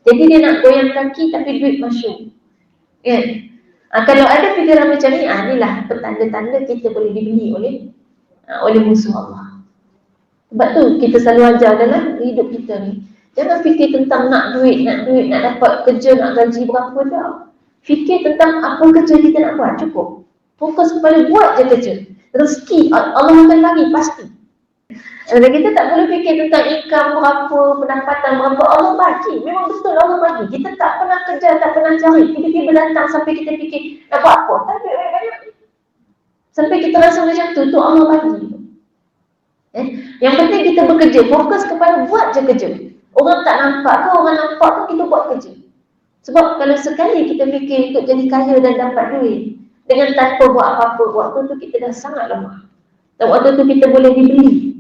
Jadi dia nak goyang kaki tapi duit masuk. Kalau ada fikiran macam ni, inilah petanda-tanda kita boleh dibeli oleh musuh Allah. Sebab tu kita selalu ajar dalam hidup kita ni, jangan fikir tentang nak duit, nak dapat kerja, nak gaji berapa dah. Fikir tentang apa kerja kita nak buat, cukup. Fokus kepada buat je kerja. Rezeki Allah akan bagi, pasti. Dan kita tak boleh fikir tentang income berapa, pendapatan berapa. Allah bagi, memang betul Allah bagi. Kita tak pernah kerja, tak pernah cari. Tiba-tiba datang sampai kita fikir nak buat apa, tak ada banyak. Sampai kita rasa macam tu Allah bagi. Yang penting kita bekerja, fokus kepada buat je kerja. Orang tak nampak ke, orang nampak ke, kita buat kerja. Sebab kalau sekali kita fikir untuk jadi kaya dan dapat duit dengan tanpa buat apa-apa, waktu tu kita dah sangat lemah. Dan waktu tu kita boleh dibeli.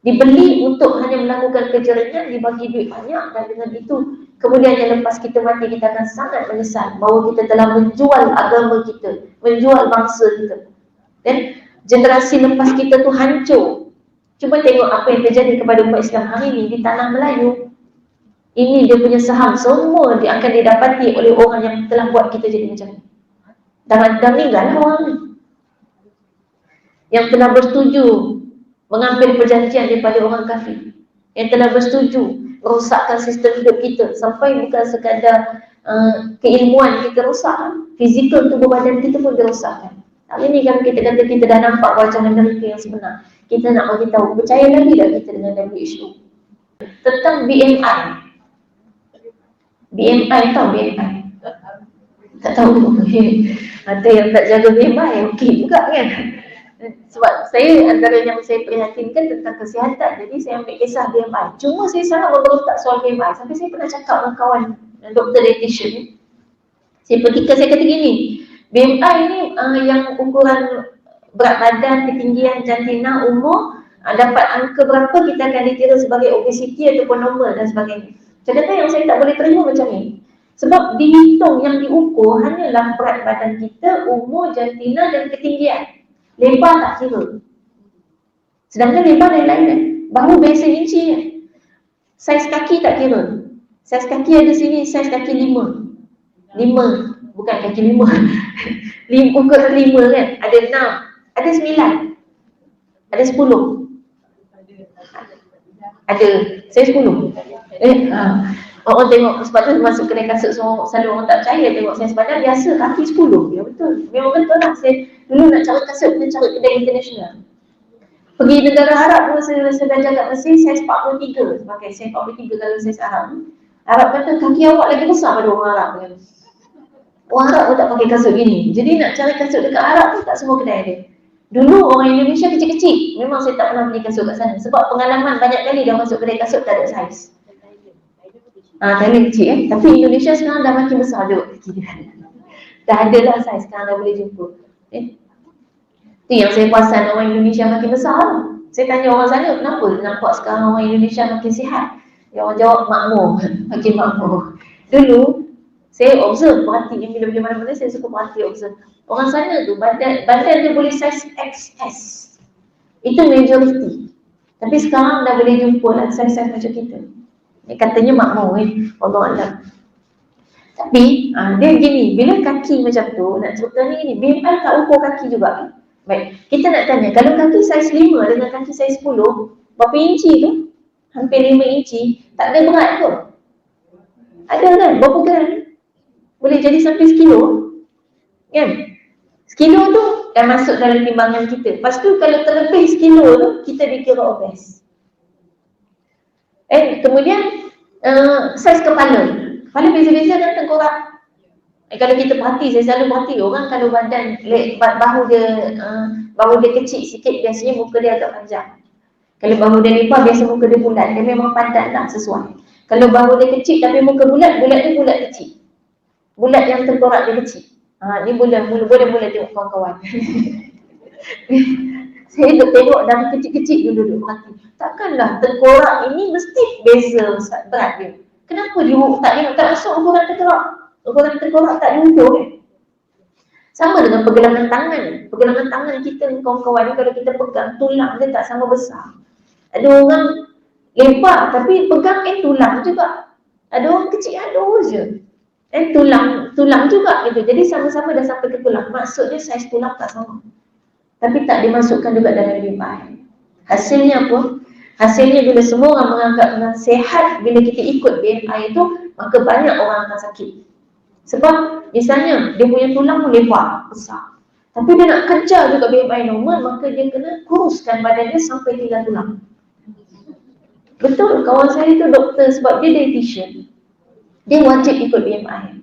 Dibeli untuk hanya melakukan kerja ringan, dibagi duit banyak, dan dengan itu kemudian yang lepas kita mati, kita akan sangat menyesal bahawa kita telah menjual agama kita, menjual bangsa kita. Dan generasi lepas kita tu hancur. Cuba tengok apa yang terjadi kepada umat Islam hari ini di tanah Melayu. Ini dia punya saham, semua dia akan didapati oleh orang yang telah buat kita jadi macam ni. Dan meninggal orang ni yang telah bersetuju mengambil perjanjian daripada orang kafir, yang telah bersetuju merosakkan sistem hidup kita sampai bukan sekadar keilmuan kita rosak, fizikal tubuh badan kita pun dirosakkan. Hari ni kalau kita kata kita dah nampak wajah Amerika yang sebenar, kita nak bagi tahu, percaya lagi tak kita dengan WHO tentang BMI? BMI tahu BMI? Tak tahu. Ada yang tak jaga BMI, okey juga kan? Sebab saya antara yang saya prihatinkan tentang kesihatan, jadi saya ambil kisah BMI. Cuma saya sangat memberontak soal BMI. Sampai saya pernah cakap dengan kawan doktor dietitian, saya kata gini, BMI ni yang ukuran berat badan, ketinggian, jantina, umur, dapat angka berapa kita akan dikira sebagai obesiti ataupun normal dan sebagainya. Saya kata yang saya tak boleh terima macam ni. Sebab dihitung yang diukur hanyalah berat badan kita, umur, jantina dan ketinggian. Lebar tak kira. Sedangkan lebar lain-lain kan. Bahu biasa inci kan. Saiz kaki tak kira. Saiz kaki ada sini, saiz kaki 5. 5, bukan kaki 5. Ukuran 5 kan. Ada 6, ada 9, ada 10. Ada, saya 10. Orang tengok, sebab tu masuk kedai kasut selalu orang tak percaya tengok saya sebadan biasa kaki 10. Ya betul, memang betul lah. Saya dulu nak cari kasut, kita cari kedai international. Pergi negara Arab pun saya dah jaga Mesir, saiz 43. Sebagai saiz 43 kalau saiz Arab. Arab kata kaki awak lagi besar pada orang Arab kan. Orang Arab pun tak pakai kasut gini. Jadi nak cari kasut dekat Arab pun tak semua kedai ada. Dulu orang Indonesia kecil-kecil. Memang saya tak pernah beli kasut kat sana. Sebab pengalaman banyak kali dah masuk kedai kasut tak ada saiz. Thailand kecil Tapi Indonesia sekarang dah makin besar juga kaki dia. Dah ada lah saiz sekarang dah boleh jumpa. Itu yang saya perasan orang Indonesia makin besar lah. Saya tanya orang sana, kenapa nampak sekarang orang Indonesia makin sihat? Dia orang jawab makmur, makin makmur. Dulu saya observe, perhatikan bila mana-mana saya suka perhati observe. Orang sana tu badan dia boleh saiz XS. Itu majority. Tapi sekarang dah boleh jumpa lah saiz-saiz macam kita. Katanya makmur Allah Allah. Tapi dia gini, bila kaki macam tu, nak cerita ni gini, BMI tak ukur kaki juga. Baik, kita nak tanya, kalau kaki saiz 5 dengan kaki saiz 10, berapa inci tu? Hampir 5 inci, tak ada berat ke? Ada kan? Berapa gram? Boleh jadi sampai sekilo kan? Sekilo tu dah masuk dalam timbangan kita. Lepas tu kalau terlebih sekilo tu, kita dikira obes. Kemudian saiz kepala. Kepala beza-beza dan tengkorak. Kalau kita perhati, saya selalu perhati orang kalau badan bahu dia kecil sikit, biasanya muka dia agak panjang. Kalau bahu dia lebar, biasa muka dia bulat. Dia memang padan lah sesuai. Kalau bahu dia kecil tapi muka bulat, bulat dia bulat kecil. Bulat yang tengkorak dia kecil. Ni boleh tengok kawan-kawan. Saya duk tengok dari kecil-kecil dulu perhati. Takkanlah tengkorak ini mesti beza berat dia. Kenapa dia tak masuk ukuran tengkorak? Ukuran tengkorak tak diukur kan? Sama dengan pergelangan tangan. Pergelangan tangan kita ni kawan-kawan ni, kalau kita pegang tulang dia tak sama besar. Ada orang lebar tapi pegang tulang juga. Ada orang kecil ada je. Tulang juga gitu. Jadi sama-sama dah sampai ke tulang. Maksudnya saiz tulang tak sama. Tapi tak dimasukkan juga dalam BMI. Hasilnya apa? Hasilnya bila semua orang menganggap dengan sehat, bila kita ikut BMI itu, maka banyak orang akan sakit. Sebab misalnya dia punya tulang lebar, besar. Tapi dia nak kejar juga BMI normal, maka dia kena kuruskan badan dia sampai tinggal tulang. Betul, kawan saya itu doktor sebab dia dietitian. Dia wajib ikut BMI.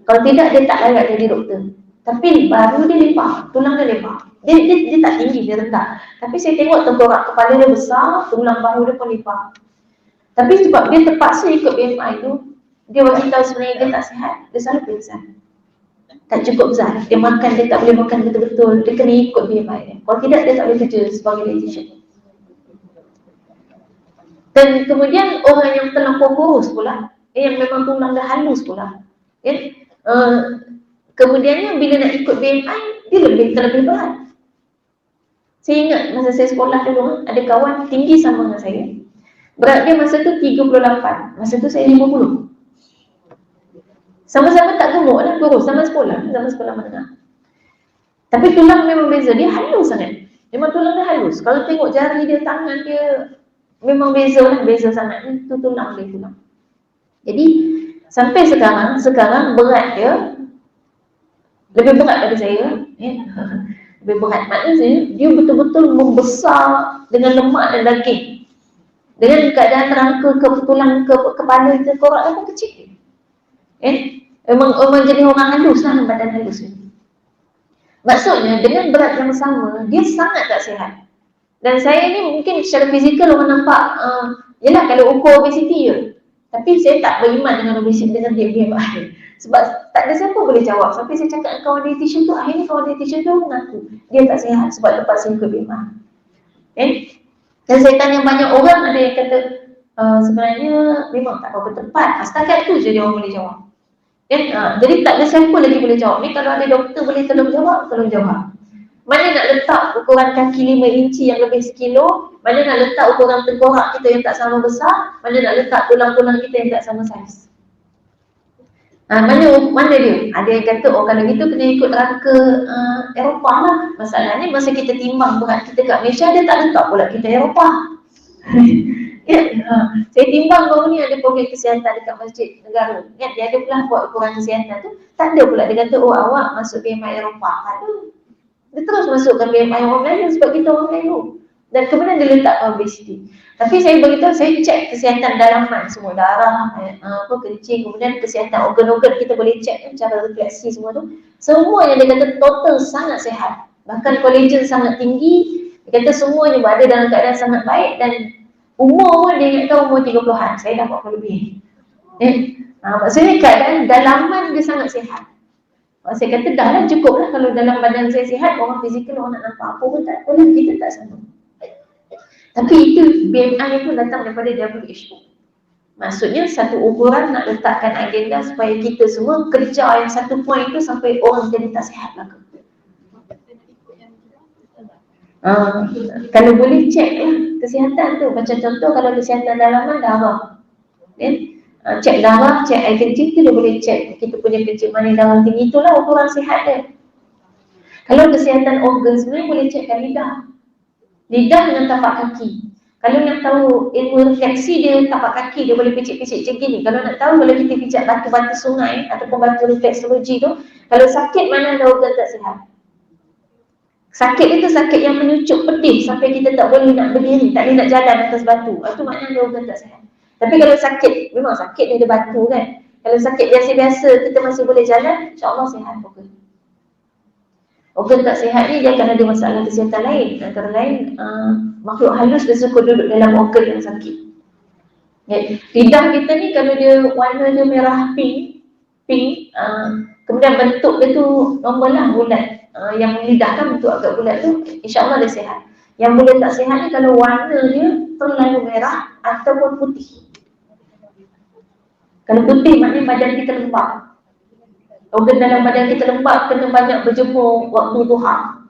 Kalau tidak, dia tak layak jadi doktor. Tapi baru dia lebar, tulang dia lebar. Dia tak tinggi, dia rendah. Tapi saya tengok tengkorak kepala dia besar, tulang bahu dia pun lebar. Tapi sebab dia terpaksa ikut BMI tu, dia bagi tahu sebenarnya dia tak sihat. Dia selalu pingsan. Tak cukup zat. Dia makan, dia tak boleh makan betul-betul. Dia kena ikut BMI dia. Kalau tidak, dia tak boleh kerja sebagai dietitian. Dan kemudian orang yang terlampau kurus pula, yang memang tulang dah halus pula, ya. Kemudiannya bila nak ikut BMI, dia terlebih berat. Saya ingat masa saya sekolah dulu, ada kawan tinggi sama dengan saya. Berat dia masa tu 38, masa tu saya 50. Sama-sama tak gemuk lah, kurus, sama sekolah menengah. Tapi tulang memang beza, dia halus sangat. Memang tulang dia halus. Kalau tengok jari dia, tangan dia, memang beza sangat. Itu tulang dia, tulang. Jadi sampai sekarang berat dia lebih berat pada saya, ya. Lebih berat, maknanya dia betul-betul membesar dengan lemak dan daging. Dengan keadaan rangka tulang kepala kita korak pun kecil. Memang jadi orang halus lah, badan halus ni. Maksudnya dengan berat yang sama, dia sangat tak sihat. Dan saya ni mungkin secara fizikal orang nampak, yelah kalau ukur obesiti je. Tapi saya tak beriman dengan obesiti, dengan dia BMI. Sebab tak ada siapa boleh jawab. Sampai saya cakap dengan kawan dietitian tu, akhirnya kawan dietitian tu mengaku dia tak sihat sebab lepas saya ikut BMI. Dan saya tanya banyak orang, ada yang kata sebenarnya memang tak apa-apa tepat. Setakat tu je dia orang boleh jawab. Jadi tak ada siapa lagi boleh jawab. Ni kalau ada doktor boleh tolong jawab. Mana nak letak ukuran kaki 5 inci yang lebih 1 kilo, mana nak letak ukuran tengkorak kita yang tak sama besar, mana nak letak tulang-tulang kita yang tak sama saiz. Mana dia? Ada yang kata, kalau gitu kena ikut rangka Eropah lah. Masalahnya masa kita timbang berat kita kat Malaysia, dia tak letak pula kita Eropah. Saya timbang baru ni ada program kesihatan dekat Masjid Negara. Dia ada pula buat ukuran kesihatan tu. Tak ada pula dia kata, awak masuk BMI Eropah. Tak ada. Dia terus masukkan BMI orang Melayu sebab kita orang Melayu. Dan kemudian dia letak obesiti. Tapi saya beritahu, saya cek kesihatan dalaman semua, darah, kencing, kemudian kesihatan organ-organ kita boleh cek cara refleksi semua tu. Semua yang dia kata total sangat sihat. Bahkan kolagen sangat tinggi. Dia kata semuanya berada dalam keadaan sangat baik dan umur pun dia ingatkan umur 30-an. Saya dah 40 lebih. Maksudnya keadaan dalaman dia sangat sihat. Saya kata dah lah, cukup lah kalau dalam badan saya sihat, orang fizikal orang nak nampak apa pun tak apa lah, kita tak sama. Tapi itu BMI itu datang daripada WHO. Maksudnya satu ukuran nak letakkan agenda supaya kita semua kerja yang satu poin itu sampai orang jadi tak sihat lah. Kalau boleh cek lah kesihatan tu. Macam contoh kalau kesihatan dalaman darah, cek darah, cek air kencing tu dia boleh cek kita punya kencing mana darah tinggi, itulah ukuran sihat dia. Kalau kesihatan organ sebenarnya boleh cekkan lidah dengan tapak kaki. Kalau yang tahu ilmu refleksi, dia tapak kaki dia boleh picit-picit macam gini. Kalau nak tahu, kalau kita pijak batu-batu sungai ataupun batu refleksologi tu, kalau sakit mana ada organ tak sihat. Sakit itu sakit yang menyucuk pedih sampai kita tak boleh nak berdiri, tak boleh nak jalan atas batu. Itu maknanya ada organ tak sihat. Tapi kalau sakit, memang sakit dia ada batu kan. Kalau sakit biasa-biasa kita masih boleh jalan, insya-Allah sihat organ. Organ tak sihat ni dia akan ada masalah kesihatan lain. Antara lain makhluk halus dia suka duduk dalam organ yang sakit. Lidah kita ni kalau dia warna dia merah pink, kemudian bentuk dia tu normal lah, bulat. Yang lidah kan bentuk agak bulat tu, insya-Allah dia sihat. Yang boleh tak sihat ni kalau warna dia terlalu merah ataupun putih. Kalau putih maknanya badan kita lembab. Organ dalam badan kita lembab, kena banyak berjemur waktu duha.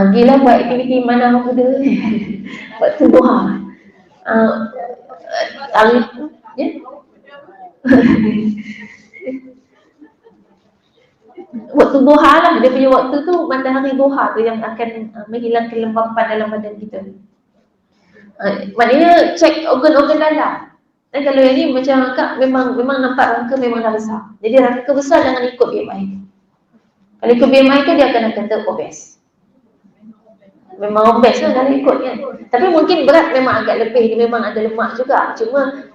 Gila buat aktiviti mana muda waktu duha. Waktu duha lah, dia punya waktu tu matahari duha tu yang akan menghilangkan kelembapan dalam badan kita. Maknanya cek organ-organ dalam. Dan kalau yang ni macam Kak memang nampak rangka memang dah besar. Jadi rangka besar jangan ikut BMI. Kalau ikut BMI tu dia akan kata obes. Memang obes lah kalau ikut kan. Tapi mungkin berat memang agak lebih, dia memang ada lemak juga. Cuma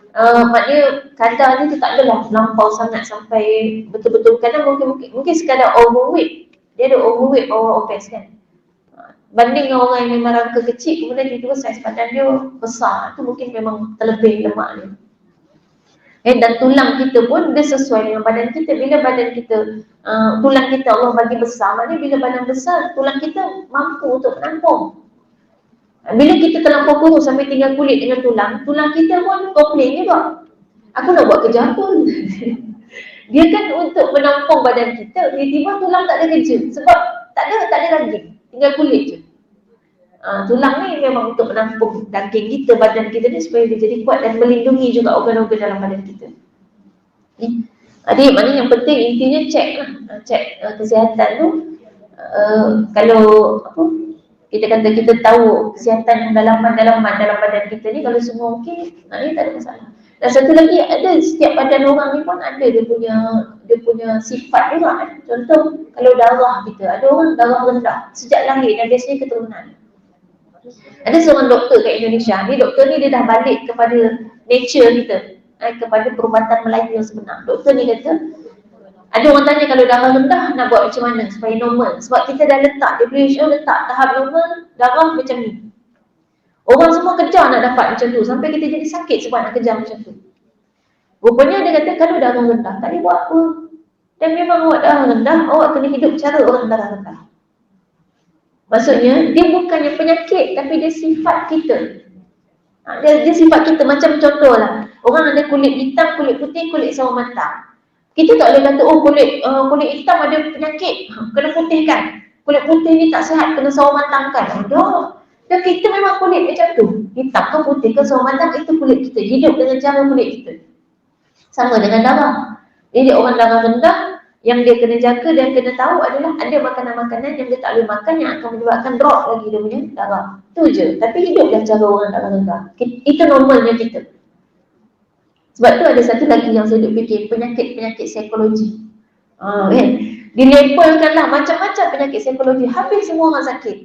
maknanya kadar ni tu tak adalah lampau sangat sampai betul-betul. Kadang mungkin sekadar overweight. Dia ada overweight, over obes kan. Banding dengan orang yang memang rangka kecil, kemudian tiba-tiba saiz badan dia besar, tu mungkin memang terlebih lemak dia. Dan tulang kita pun dia sesuai dengan badan kita. Bila badan kita, tulang kita Allah bagi besar, maknanya bila badan besar, tulang kita mampu untuk menampung. Bila kita terlampau kurus sampai tinggal kulit dengan tulang kita pun komplain juga. Aku nak buat kerja apa? Dia kan untuk menampung badan kita, tiba-tiba tulang tak ada kerja. Sebab tak ada daging, tinggal kulit je. Tulang ni memang untuk menampung daging kita, badan kita ni supaya dia jadi kuat dan melindungi juga organ-organ dalam badan kita. Adik, maknanya yang penting intinya cek lah. Cek kesihatan tu. Kalau apa, kita kata kita tahu kesihatan yang dalaman dalam badan kita ni, kalau semua okey, ni tak ada masalah. Dan satu lagi, ada setiap badan orang ni pun ada dia punya sifat juga kan. Contoh kalau darah kita, ada orang darah rendah sejak lahir dan biasanya keturunan. Ada seorang doktor kat Indonesia, ni doktor ni dia dah balik kepada nature kita, kepada perubatan Melayu yang sebenar. Doktor ni kata, ada orang tanya kalau darah rendah nak buat macam mana supaya normal. Sebab kita dah letak, WHO letak tahap normal darah macam ni. Orang semua kejar nak dapat macam tu, sampai kita jadi sakit sebab nak kejar macam tu. Rupanya dia kata kalau darah rendah tak boleh buat apa. Dan memang awak darah rendah, awak kena hidup cara orang darah rendah. Maksudnya, dia bukannya penyakit, tapi dia sifat kita. Dia sifat kita, macam contohlah, orang ada kulit hitam, kulit putih, kulit sawo matang. Kita tak boleh kata, kulit hitam ada penyakit, kena putihkan. Kulit putih ni tak sihat, kena sawo matangkan. Dan kita memang kulit macam tu. Hitam ke putih ke sawo matang, itu kulit kita. Hidup dengan cara kulit kita. Sama dengan darah. Jadi orang darah rendah, yang dia kena jaga dan kena tahu adalah ada makanan-makanan yang dia tak boleh makan yang akan menyebabkan drop lagi dia punya darah. Itu je. Tapi hiduplah cara orang darah rendah. Itu normalnya kita. Sebab tu ada satu lagi yang saya duk fikir, penyakit-penyakit psikologi. Kan? Dilabelkanlah macam-macam penyakit psikologi. Habis semua orang sakit.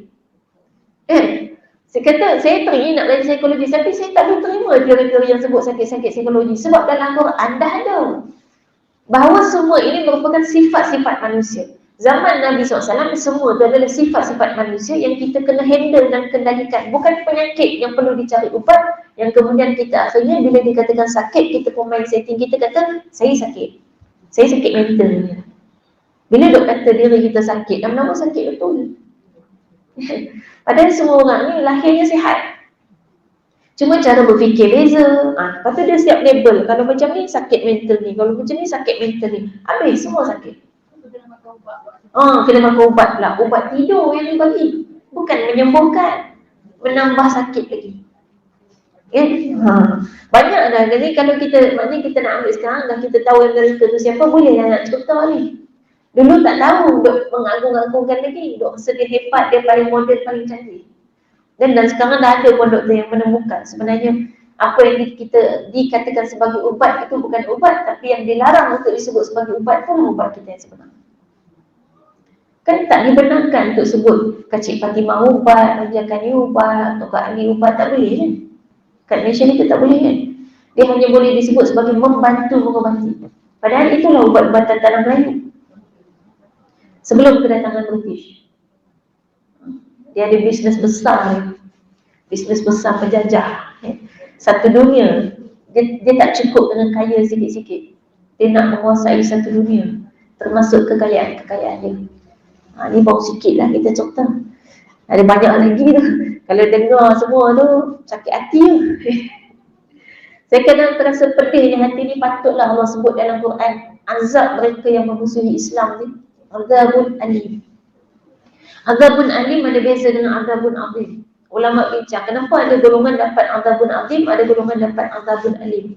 Saya kata, saya teringin nak belajar psikologi, tapi saya tak boleh terima teori-teori yang sebut sakit-sakit psikologi. Sebab dalam Quran dah ada bahawa semua ini merupakan sifat-sifat manusia. Zaman Nabi SAW, semua itu adalah sifat-sifat manusia yang kita kena handle dan kendalikan. Bukan penyakit yang perlu dicari ubat, yang kemudian kita akhirnya bila dikatakan sakit, kita pun main setting, kita kata, saya sakit mental. Bila dok kata diri kita sakit, nama sakit betul. Padahal semua orang ni lahirnya sihat. Cuma cara berfikir beza. Lepas tu dia siap label. Kalau macam ni sakit mental ni, kalau macam ni sakit mental ni. Habis semua sakit. Kena makan ubat pula. Ubat tidur yang dia bagi. Bukan menyembuhkan, menambah sakit lagi. Banyak dah. Jadi kalau maknanya kita nak ambil sekarang, dah kita tahu yang mereka tu siapa, boleh lah nak cerita ni. Dulu tak tahu, duk mengagung-agungkan lagi, duk rasa dia hebat, dia paling modern, paling canggih. Dan sekarang dah ada pun doktor yang menemukan sebenarnya apa yang kita dikatakan sebagai ubat itu bukan ubat, tapi yang dilarang untuk disebut sebagai ubat pun ubat kita yang sebenar. Kan tak dibenarkan untuk sebut Kak Fatimah ubat, Rajakani ubat, atau Kak Ali ubat, tak boleh kan? Kat Malaysia ni tak boleh kan? Dia hanya boleh disebut sebagai membantu mengobati. Padahal itulah ubat-ubatan tanah Melayu. Sebelum kedatangan British, dia ada bisnes besar penjajah. Satu dunia, dia tak cukup dengan kaya sikit-sikit. Dia nak menguasai satu dunia, termasuk kekayaan dia. Ni baru sikit lah kita cerita. Ada banyak lagi tu. Kalau dengar semua tu, sakit hati tu. Saya kadang terasa pedihnya hati ni. Patutlah Allah sebut dalam Quran, azab mereka yang memusuhi Islam ni, azabun alim. Azabun alim ada beza dengan azabun azim. Ulama bincang, kenapa ada golongan dapat azabun azim, ada golongan dapat azabun alim.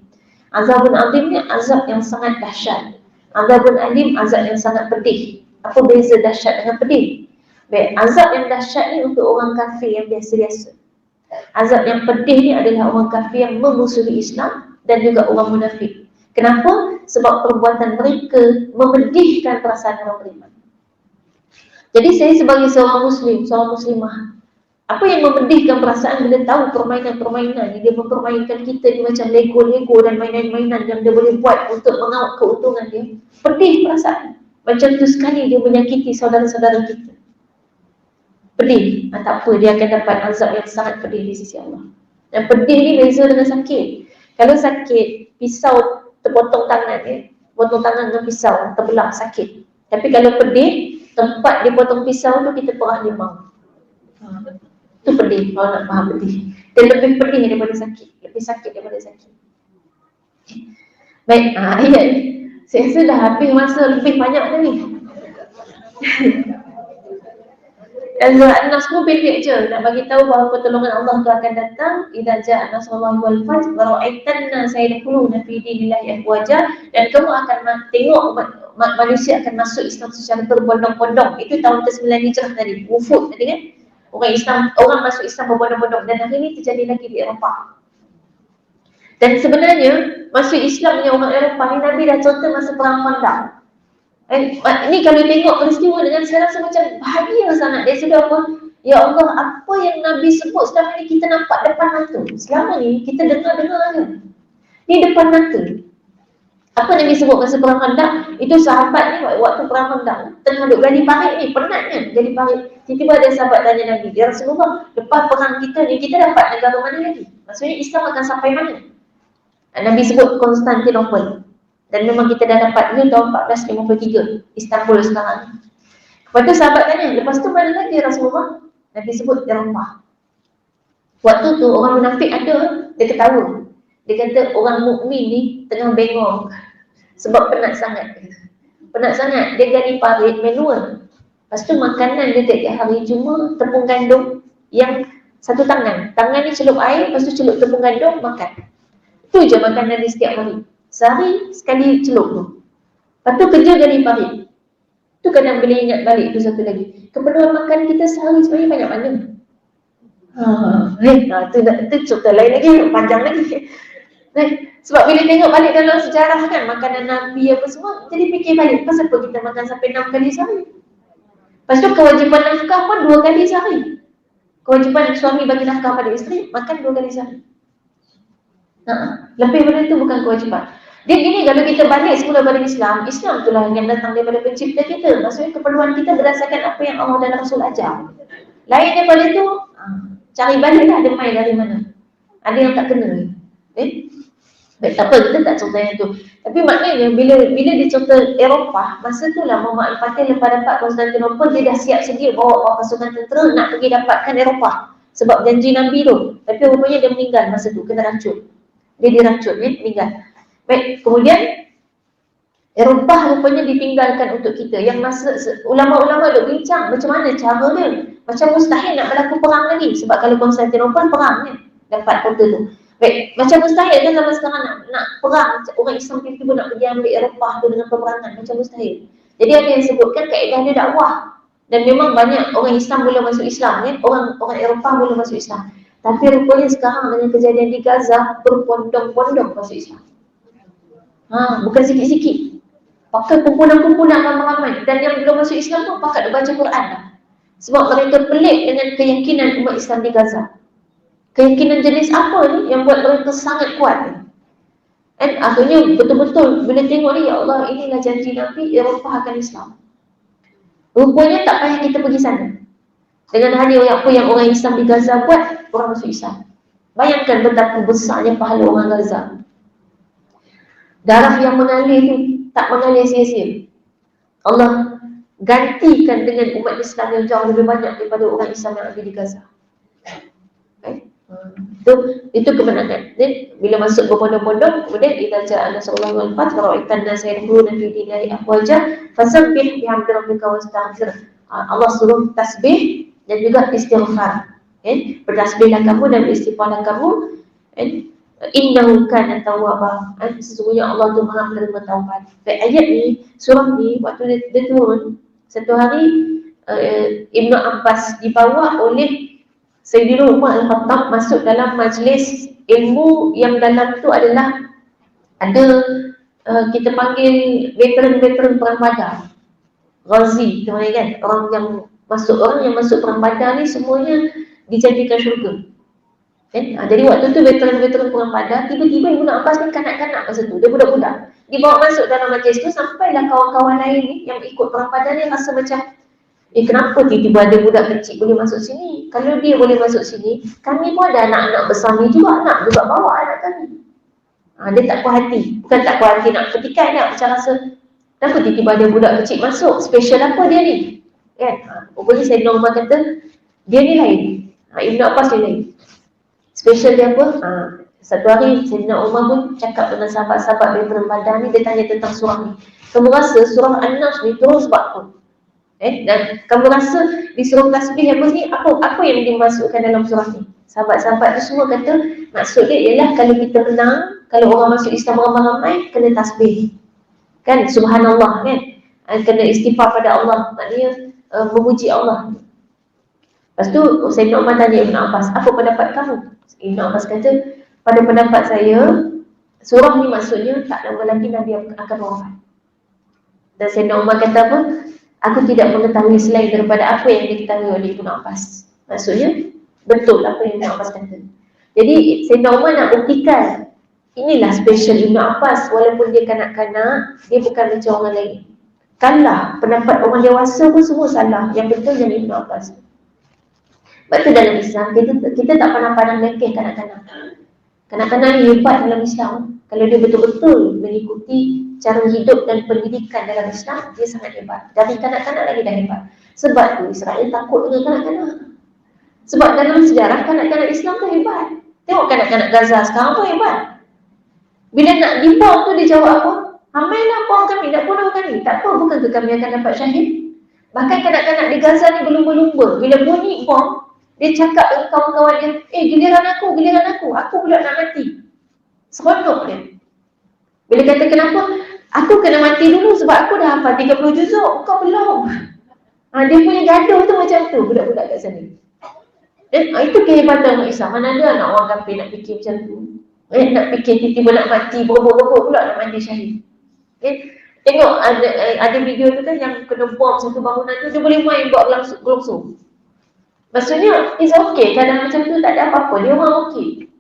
Azabun azim ni azab yang sangat dahsyat. Azabun alim azab yang sangat pedih. Apa beza dahsyat dengan pedih? Baik, azab yang dahsyat ni untuk orang kafir yang biasa-biasa. Azab yang pedih ni adalah orang kafir yang memusuhi Islam dan juga orang munafik. Kenapa? Sebab perbuatan mereka memedihkan perasaan orang beriman. Jadi saya sebagai seorang Muslim, seorang Muslimah, apa yang memedihkan perasaan bila tahu permainan-permainan ni, dia mempermainkan kita ni macam Lego dan mainan-mainan yang dia boleh buat untuk mengawal keuntungan dia. Pedih perasaan. Macam tu sekali dia menyakiti saudara-saudara kita. Pedih. Tak apa, dia akan dapat azab yang sangat pedih di sisi Allah. Dan pedih ni beza dengan sakit. Kalau sakit, pisau terpotong tangan dia, potong tangan dengan pisau, terbelah, sakit. Tapi kalau pedih, tempat dia potong pisau tu kita perah limau. Tu pedih kalau nak faham pedih. Dia lebih pedih daripada sakit. Lebih sakit daripada sakit. Baik, ayat ni. Saya rasa dah habis masa lebih banyak tadi. Dan surah An-Nas pun pendek je. Nak bagi tahu bahawa pertolongan Allah tu akan datang. Idza ja'a nasrullahi wal fath wa ra'aitan nasa yadkhuluna fi dinillahi afwaja, dan kamu akan tengok manusia akan masuk Islam secara berbondong-bondong. Itu tahun ke-9 Hijrah tadi. Wufud tadi kan. Orang masuk Islam berbondong-bondong, dan hari ini terjadi lagi di Eropah. Dan sebenarnya masuk Islamnya orang Eropah ni Nabi dah contoh masa perang Khandaq. Ni kalau tengok peristiwa dengan saya rasa macam bahagia sangat. Dia sudah apa? Ya Allah, apa yang Nabi sebut selama ni kita nampak depan mata. Selama ni kita dengar-dengar aja. Ni depan mata. Apa yang disebut masa perang Khandaq? Itu sahabat ni waktu perang Khandaq tengah duduk gali parit ni, penat kan gali parit. Tiba-tiba ada sahabat tanya Nabi, "Ya Rasulullah, lepas perang kita ni kita dapat negara mana lagi? Maksudnya Islam akan sampai mana?" Nabi sebut Konstantinopel. Dan memang kita dah dapat itu tahun 1453, Istanbul sekarang. Lepas tu sahabat tanya, lepas tu mana lagi Rasulullah? Nabi sebut Eropah. Waktu tu orang munafik ada, dia ketawa. Dia kata orang mukmin ni tengah bengong sebab penat sangat. Penat sangat, dia gali parit manual. Lepas tu makanan dia tiap hari cuma tepung gandum yang satu tangan. Tangan ni celup air, lepas tu celup tepung gandum, makan. Itu je makanan dia setiap hari. Sehari sekali celup tu. Lepas tu kerja gali parit. Tu kadang boleh ingat balik tu satu lagi. Keperluan makan kita sehari sebenarnya banyak mana? Tu cerita lain lagi, panjang lagi. Sebab bila tengok balik dalam sejarah kan, makanan Nabi apa semua, jadi fikir balik, pasal apa kita makan sampai 6 kali sehari? Lepas tu kewajipan nafkah pun 2 kali sehari. Kewajipan suami bagi nafkah pada isteri, makan 2 kali sehari. Lebih daripada itu bukan kewajipan. Dia gini, kalau kita balik semula pada Islam, Islam itulah yang datang daripada pencipta kita. Maksudnya keperluan kita berdasarkan apa yang Allah dan Rasul ajar. Lain daripada itu, cari baliklah ada mai dari mana. Ada yang tak kena. Baik, tak apa, kita tak cerita yang tu. Tapi maknanya bila dicerita Eropah, masa itulah Muhammad Al-Fatih lepas dapat Konstantinopel, dia dah siap sedia bawa pasukan tentera nak pergi dapatkan Eropah. Sebab janji Nabi tu. Tapi rupanya dia meninggal masa tu, kena racun. Dia diracun, meninggal. Baik, kemudian Eropah rupanya ditinggalkan untuk kita. Yang masa ulama-ulama duk bincang macam mana cara dia. Macam mustahil nak berlaku perang lagi. Sebab kalau Konstantinopel perang kan, dapat kota tu. Baik, macam mustahil kan zaman sekarang nak perang. Orang Islam tiba-tiba nak pergi ambil Eropah tu dengan peperangan. Macam mustahil. Jadi ada yang sebutkan kaedah dia dakwah. Dan memang banyak orang Islam boleh masuk Islam kan. Orang Eropah boleh masuk Islam. Tapi rupanya sekarang dengan kejadian di Gaza, berpondong-pondong masuk Islam. Bukan sikit-sikit. Pakai kumpulan-kumpulan ramai-ramai. Dan yang belum masuk Islam pun pakai baca Quran dah. Sebab mereka pelik dengan keyakinan umat Islam di Gaza. Keyakinan jenis apa ni yang buat mereka sangat kuat ni? Dan akhirnya betul-betul bila tengok ni, ya Allah, inilah janji Nabi, Eropah akan Islam. Rupanya tak payah kita pergi sana. Dengan hanya apa yang orang Islam di Gaza buat, orang masuk Islam. Bayangkan betapa besarnya pahala orang Gaza. Darah yang mengalir itu tak mengalir sia-sia. Allah gantikan dengan umat Islam yang jauh lebih banyak daripada orang Islam yang ada di Gaza. Itu kemenangan. Bila masuk berbondong-bondong, kemudian idza ja'a nasrullahi wal fath wa ra'aitan nasa yadkhuluna fi dinillahi afwaja fasabbih bihamdi rabbika wastaghfir. Allah suruh tasbih dan juga istighfar. Bertasbihlah kamu dan beristighfarlah kamu. Innahu kana tawwaba. Sesungguhnya Allah tu Maha menerima taubat. Ayat ni, surah ni, waktu dia turun, satu hari Ibnu Abbas dibawa oleh Sayyidina Umar Al-Khattab masuk dalam majlis ilmu yang dalam tu adalah ada kita panggil veteran-veteran perang Badar, Ghazi, kan? Orang yang masuk perang Badar ni semuanya dijadikan syurga. Jadi waktu tu veteran-veteran perang Badar, tiba-tiba Ibnu Abbas ni kanak-kanak masa tu, dia budak-budak. Dibawa masuk dalam majlis tu, sampailah kawan-kawan lain ni yang ikut perang Badar ni rasa macam, kenapa tiba-tiba ada budak kecil boleh masuk sini? Kalau dia boleh masuk sini, kami pun ada anak-anak besar ni juga, nak juga bawa anak kami. Dia tak puas hati. Bukan tak puas hati, nak petikai nak. Macam rasa, kenapa tiba-tiba ada budak kecil masuk? Special apa dia ni? Kan? Rupanya Sayyidina Umar kata, dia ni lain. Ibn Abbas dia lain. Special dia apa? Satu hari Sayyidina Umar pun cakap dengan sahabat-sahabat dari Badar ni, dia tanya tentang surah ni. Kamu rasa surah An-Nas ni turun sebab apa? Dan kamu rasa disuruh tasbih apa ni, apa yang dimasukkan dalam surah ni? Sahabat-sahabat tu semua kata maksud dia ialah kalau kita menang, kalau orang masuk Islam ramai-ramai, kena tasbih. Kan, subhanallah kan? Kena istighfar pada Allah, maknanya memuji Allah. Lepas tu Sayyidina Umar tanya Ibn Abbas, apa pendapat kamu? Ibn Abbas kata, pada pendapat saya, surah ni maksudnya tak lama lagi Nabi akan wafat. Dan Sayyidina Umar kata apa? Aku tidak mengetahui selain daripada apa yang diketahui oleh Ibn Abbas. Maksudnya, betul apa yang Ibn Abbas kata. Jadi Sayyidina Umar nak buktikan, inilah special Ibn Abbas, walaupun dia kanak-kanak, dia bukan macam orang lain. Kalah, pendapat orang dewasa pun semua salah. Yang betul yang Ibn Abbas. Sebab tu dalam Islam, kita tak pandang-pandang lekeh kanak-kanak. Kanak-kanak ni hebat dalam Islam. Kalau dia betul-betul mengikuti cara hidup dan pendidikan dalam Islam, dia sangat hebat. Dari kanak-kanak lagi dah hebat. Sebab tu Israel takut dengan kanak-kanak. Sebab dalam sejarah kanak-kanak Islam tu hebat. Tengok kanak-kanak Gaza sekarang pun hebat. Bila nak dibom tu dia jawab apa? Hamailah bom kami, nak bunuh kami. Tak apa, bukankah kami akan dapat syahid? Bahkan kanak-kanak di Gaza ni berlumba-lumba. Bila bunyi bom, dia cakap dengan kawan-kawan dia, giliran aku pula nak mati. Seronok dia. Bila kata kenapa? Aku kena mati dulu sebab aku dah hafal 30 juzuk, kau belum. Dia punya gaduh tu macam tu, budak-budak kat sana. Itu kehebatan orang Islam. Mana ada anak orang kafir nak fikir macam tu. Nak fikir tiba-tiba nak mati, berobok-obok pula nak mati syahid. Tengok ada video tu kan yang kena bom satu bangunan tu, dia boleh main buat gelongsong. Maksudnya, it's okay. Kadang macam tu tak ada apa-apa. Dia orang okay.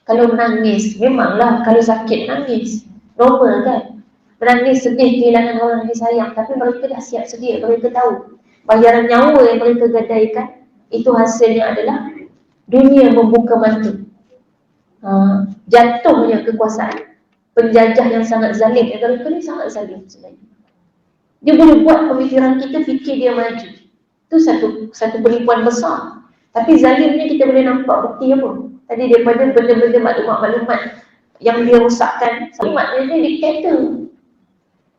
Kalau menangis, memanglah kalau sakit nangis. Normal kan? Menangis, sedih, kehilangan orang yang disayang. Tapi mereka dah siap sedia. Mereka tahu bayaran nyawa yang mereka gadaikan, itu hasilnya adalah dunia membuka mata. Jatuhnya kekuasaan penjajah yang sangat zalim. Yang mereka ni sangat zalim sebenarnya. Dia boleh buat pemikiran kita fikir dia maju. Itu satu penipuan besar. Tapi zalimnya kita boleh nampak bukti apa. Tadi daripada benda-benda maklumat-maklumat yang dia rosakkan. Maknanya dia diktator.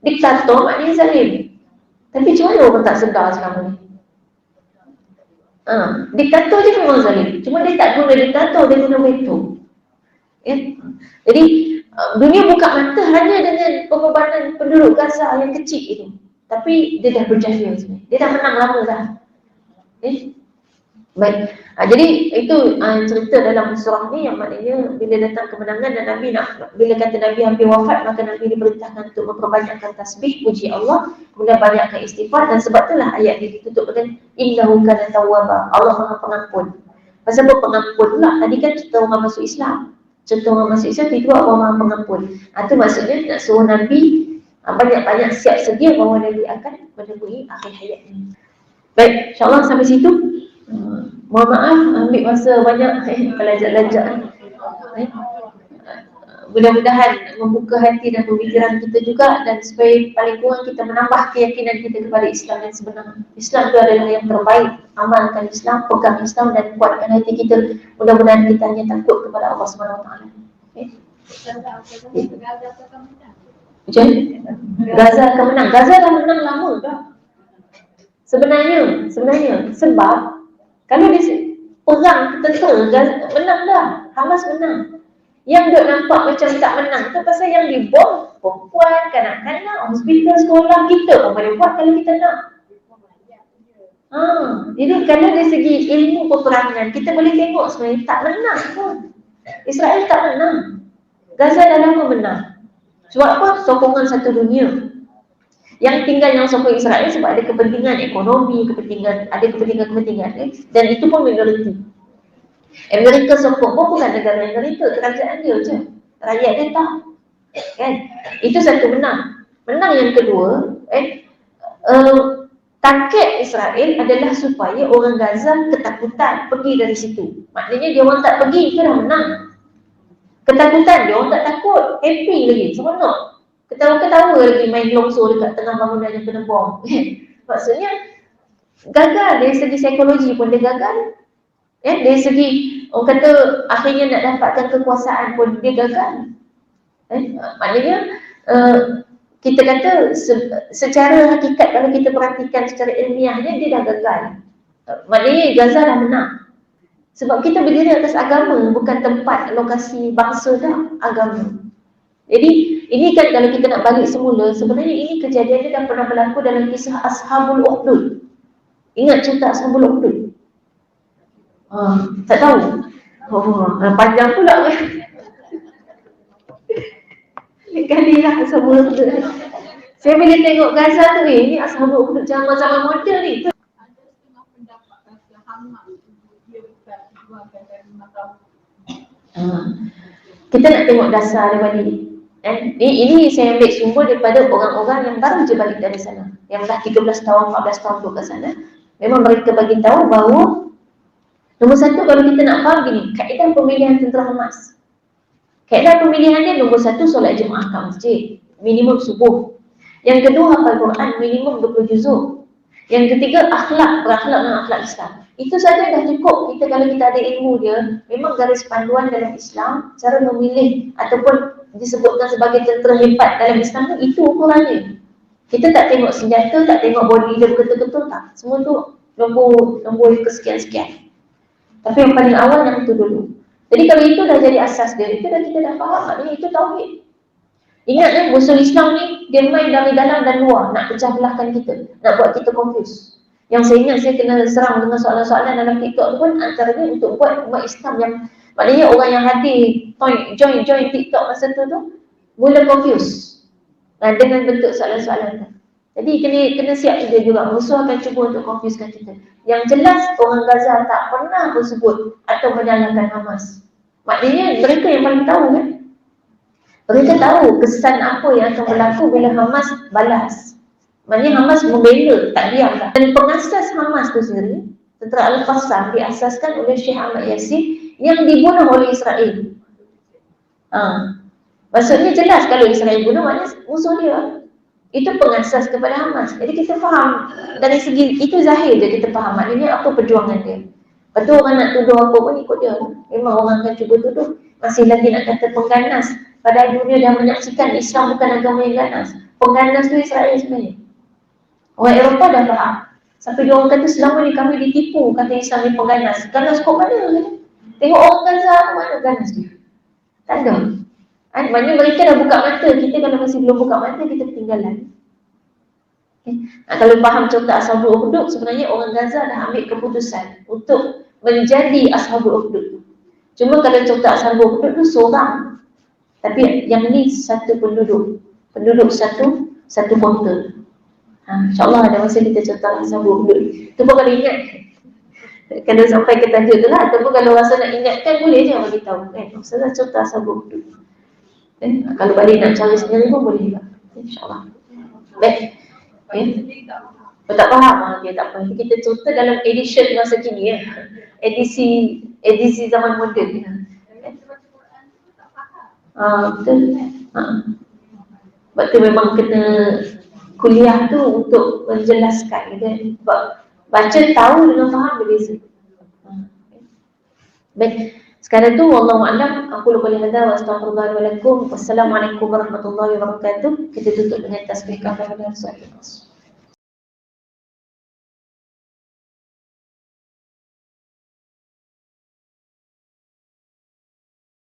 Diktator maknanya zalim. Tapi macam mana orang tak sedar selama ni? Diktator je memang zalim. Cuma dia tak guna diktator, dia guna veto. Jadi dunia buka mata hanya dengan pengorbanan penduduk Gaza yang kecil itu. Tapi dia dah berjaya sebenarnya. Dia dah menang lama dah. Baik. Jadi itu cerita dalam surah ni yang maknanya bila datang kemenangan dan Nabi bila kata Nabi hampir wafat, maka Nabi diperintahkan untuk memperbanyakkan tasbih, puji Allah, kemudian banyakkan istighfar. Dan sebab itulah ayat ini ditutup dengan innahu kana tawwaba. Allah Maha Pengampun. Pasal apa pengampun pula? Tadi kan cerita orang masuk Islam. Cerita orang masuk Islam itu Allah Maha Pengampun. Itu maksudnya nak suruh Nabi banyak-banyak siap sedia bahawa Nabi akan menemui akhir hayat ini. Baik, insyaAllah sampai situ. Mohon maaf ambil masa banyak kelajak-lajak. Mudah-mudahan membuka hati dan pemikiran kita juga, dan supaya paling kurang kita menambah keyakinan kita kepada Islam yang sebenar. Islam itu adalah yang terbaik. Amalkan Islam, pegang Islam dan kuatkan hati kita. Mudah-mudahan kita hanya takut kepada Allah SWT. Gaza akan menang. Gaza dah menang lama dah. Sebenarnya sebab kalau dia perang tentera menang dah, Hamas menang. Yang duk nampak macam tak menang tu pasal yang dibom perempuan, kanak-kanak, hospital, sekolah. Kita pun boleh buat kalau kita nak. Jadi kalau dari segi ilmu peperangan, kita boleh tengok sebenarnya tak menang pun. Israel tak menang. Gaza dah lama menang. Sebab apa? Sokongan satu dunia. Yang tinggal yang sokong Israel sebab ada kepentingan ekonomi, ada kepentingan-kepentingan, dan itu pun minoriti. Amerika sokong pun bukan negara Amerika, kerajaan dia je. Rakyat dia tak. Kan? Itu satu menang. Menang yang kedua, target Israel adalah supaya orang Gaza ketakutan pergi dari situ. Maknanya dia orang tak pergi, itu dah menang. Ketakutan, dia orang tak takut, happy lagi, seronok. Ketawa-ketawa lagi main longsor dekat tengah bangunan yang kena bom. Maksudnya gagal dari segi psikologi pun dia gagal. Dari segi orang kata akhirnya nak dapatkan kekuasaan pun dia gagal. Maknanya kita kata secara hakikat kalau kita perhatikan secara ilmiahnya dia dah gagal. Maknanya Gaza dah menang. Sebab kita berdiri atas agama, bukan tempat lokasi bangsa dah, agama. Jadi ini kan kalau kita nak balik semula, sebenarnya ini kejadian dia dah pernah berlaku dalam kisah Ashabul Ukhdud. Ingat cerita Ashabul Ukhdud? Tak tahu? Panjang pula kan? Kali lah Ashabul Ukhdud. Saya bila tengok Gaza tu, ni Ashabul Ukhdud zaman-zaman moden ni. Ada setengah pendapat kata Hamas dia bukan dijuangkan dari 5 tahun. Kita nak tengok dasar daripada ini. Ini saya ambil sumber daripada orang-orang yang baru je balik dari sana, yang dah 13 tahun, 14 tahun duduk kat sana. Memang mereka bagi tahu bahawa nombor satu, kalau kita nak faham gini, kaedah pemilihan tentera Hamas. Kaedah pemilihan dia nombor satu, solat Jumaat kat masjid, minimum subuh. Yang kedua, hafal Quran minimum 20 juzuk. Yang ketiga, berakhlak dengan akhlak Islam. Itu saja dah cukup kita kalau kita ada ilmu dia. Memang garis panduan dalam Islam, cara memilih ataupun disebutkan sebagai tentera hebat dalam Islam tu, itu ukurannya. Kita tak tengok senjata, tak tengok body dia betul-betul tak. Semua tu nombor kesekian-sekian. Tapi yang paling awal yang itu dulu. Jadi kalau itu dah jadi asas dia, itu dah kita dah faham, maknanya itu tauhid. Ingat musuh Islam ni dia main dari dalam dan luar, nak pecah belahkan kita, nak buat kita confuse. Yang saya ingat saya kena serang dengan soalan-soalan dalam TikTok tu pun antaranya untuk buat umat Islam yang maknanya orang yang hadir join TikTok masa tu mula confuse dengan bentuk soalan-soalan tu. Jadi kena siap dia juga, musuh akan cuba untuk confusekan kita. Yang jelas orang Gaza tak pernah bersebut atau menyalahkan Hamas. Maknanya mereka yang paling tahu kan. Mereka tahu kesan apa yang akan berlaku bila Hamas balas. Maknanya Hamas membela, tak diam tak. Dan pengasas Hamas tu sendiri, Tentera Al-Qassam, diasaskan oleh Syekh Ahmad Yasin yang dibunuh oleh Israel. Maksudnya jelas kalau Israel bunuh, maknanya musuh dia. Itu pengasas kepada Hamas. Jadi kita faham dari segi itu zahir je kita faham maknanya apa perjuangan dia. Lepas tu orang nak tuduh apa pun ikut dia. Memang orang akan cuba tuduh. Masih lagi nak kata pengganas. Padahal dunia dah menyaksikan Islam bukan agama yang ganas. Pengganas tu Israel sebenarnya. Orang Eropah dah faham. Sampai dia orang kata selama ni kami ditipu, kata Islam ni pengganas. Ganas kok mana? Tengok orang Gaza mana ganas dia? Tak ada. Maknanya mereka dah buka mata. Kita kalau masih belum buka mata, kita ketinggalan. Kalau faham contoh Ashabul Ukhdud, sebenarnya orang Gaza dah ambil keputusan untuk menjadi Ashabul Ukhdud. Cuma kalau contoh Ashabul Ukhdud tu seorang, tapi yang ni satu penduduk satu kota. InsyaAllah ada masa kita contoh Ashabul Ukhdud. Itu pun kalau ingat, kalau sampai ke tajuk tu lah, ataupun kalau rasa nak ingatkan boleh je bagi tahu. Ustazah contoh Ashabul Ukhdud. Kalau balik nak cari sendiri pun boleh juga. InsyaAllah. Baik. Tak faham dia tak faham. Kita contoh dalam edition masa kini edisi zaman moden. Betul. Sebab tu memang kena kuliah tu untuk menjelaskan kan. Sebab baca tahu dengan faham berbeza. Baik. Sekarang tu wallahu a'lam, aku lupa hadza wa astaghfirullah wa lakum. Wassalamualaikum warahmatullahi wabarakatuh. Kita tutup dengan tasbih kafaratul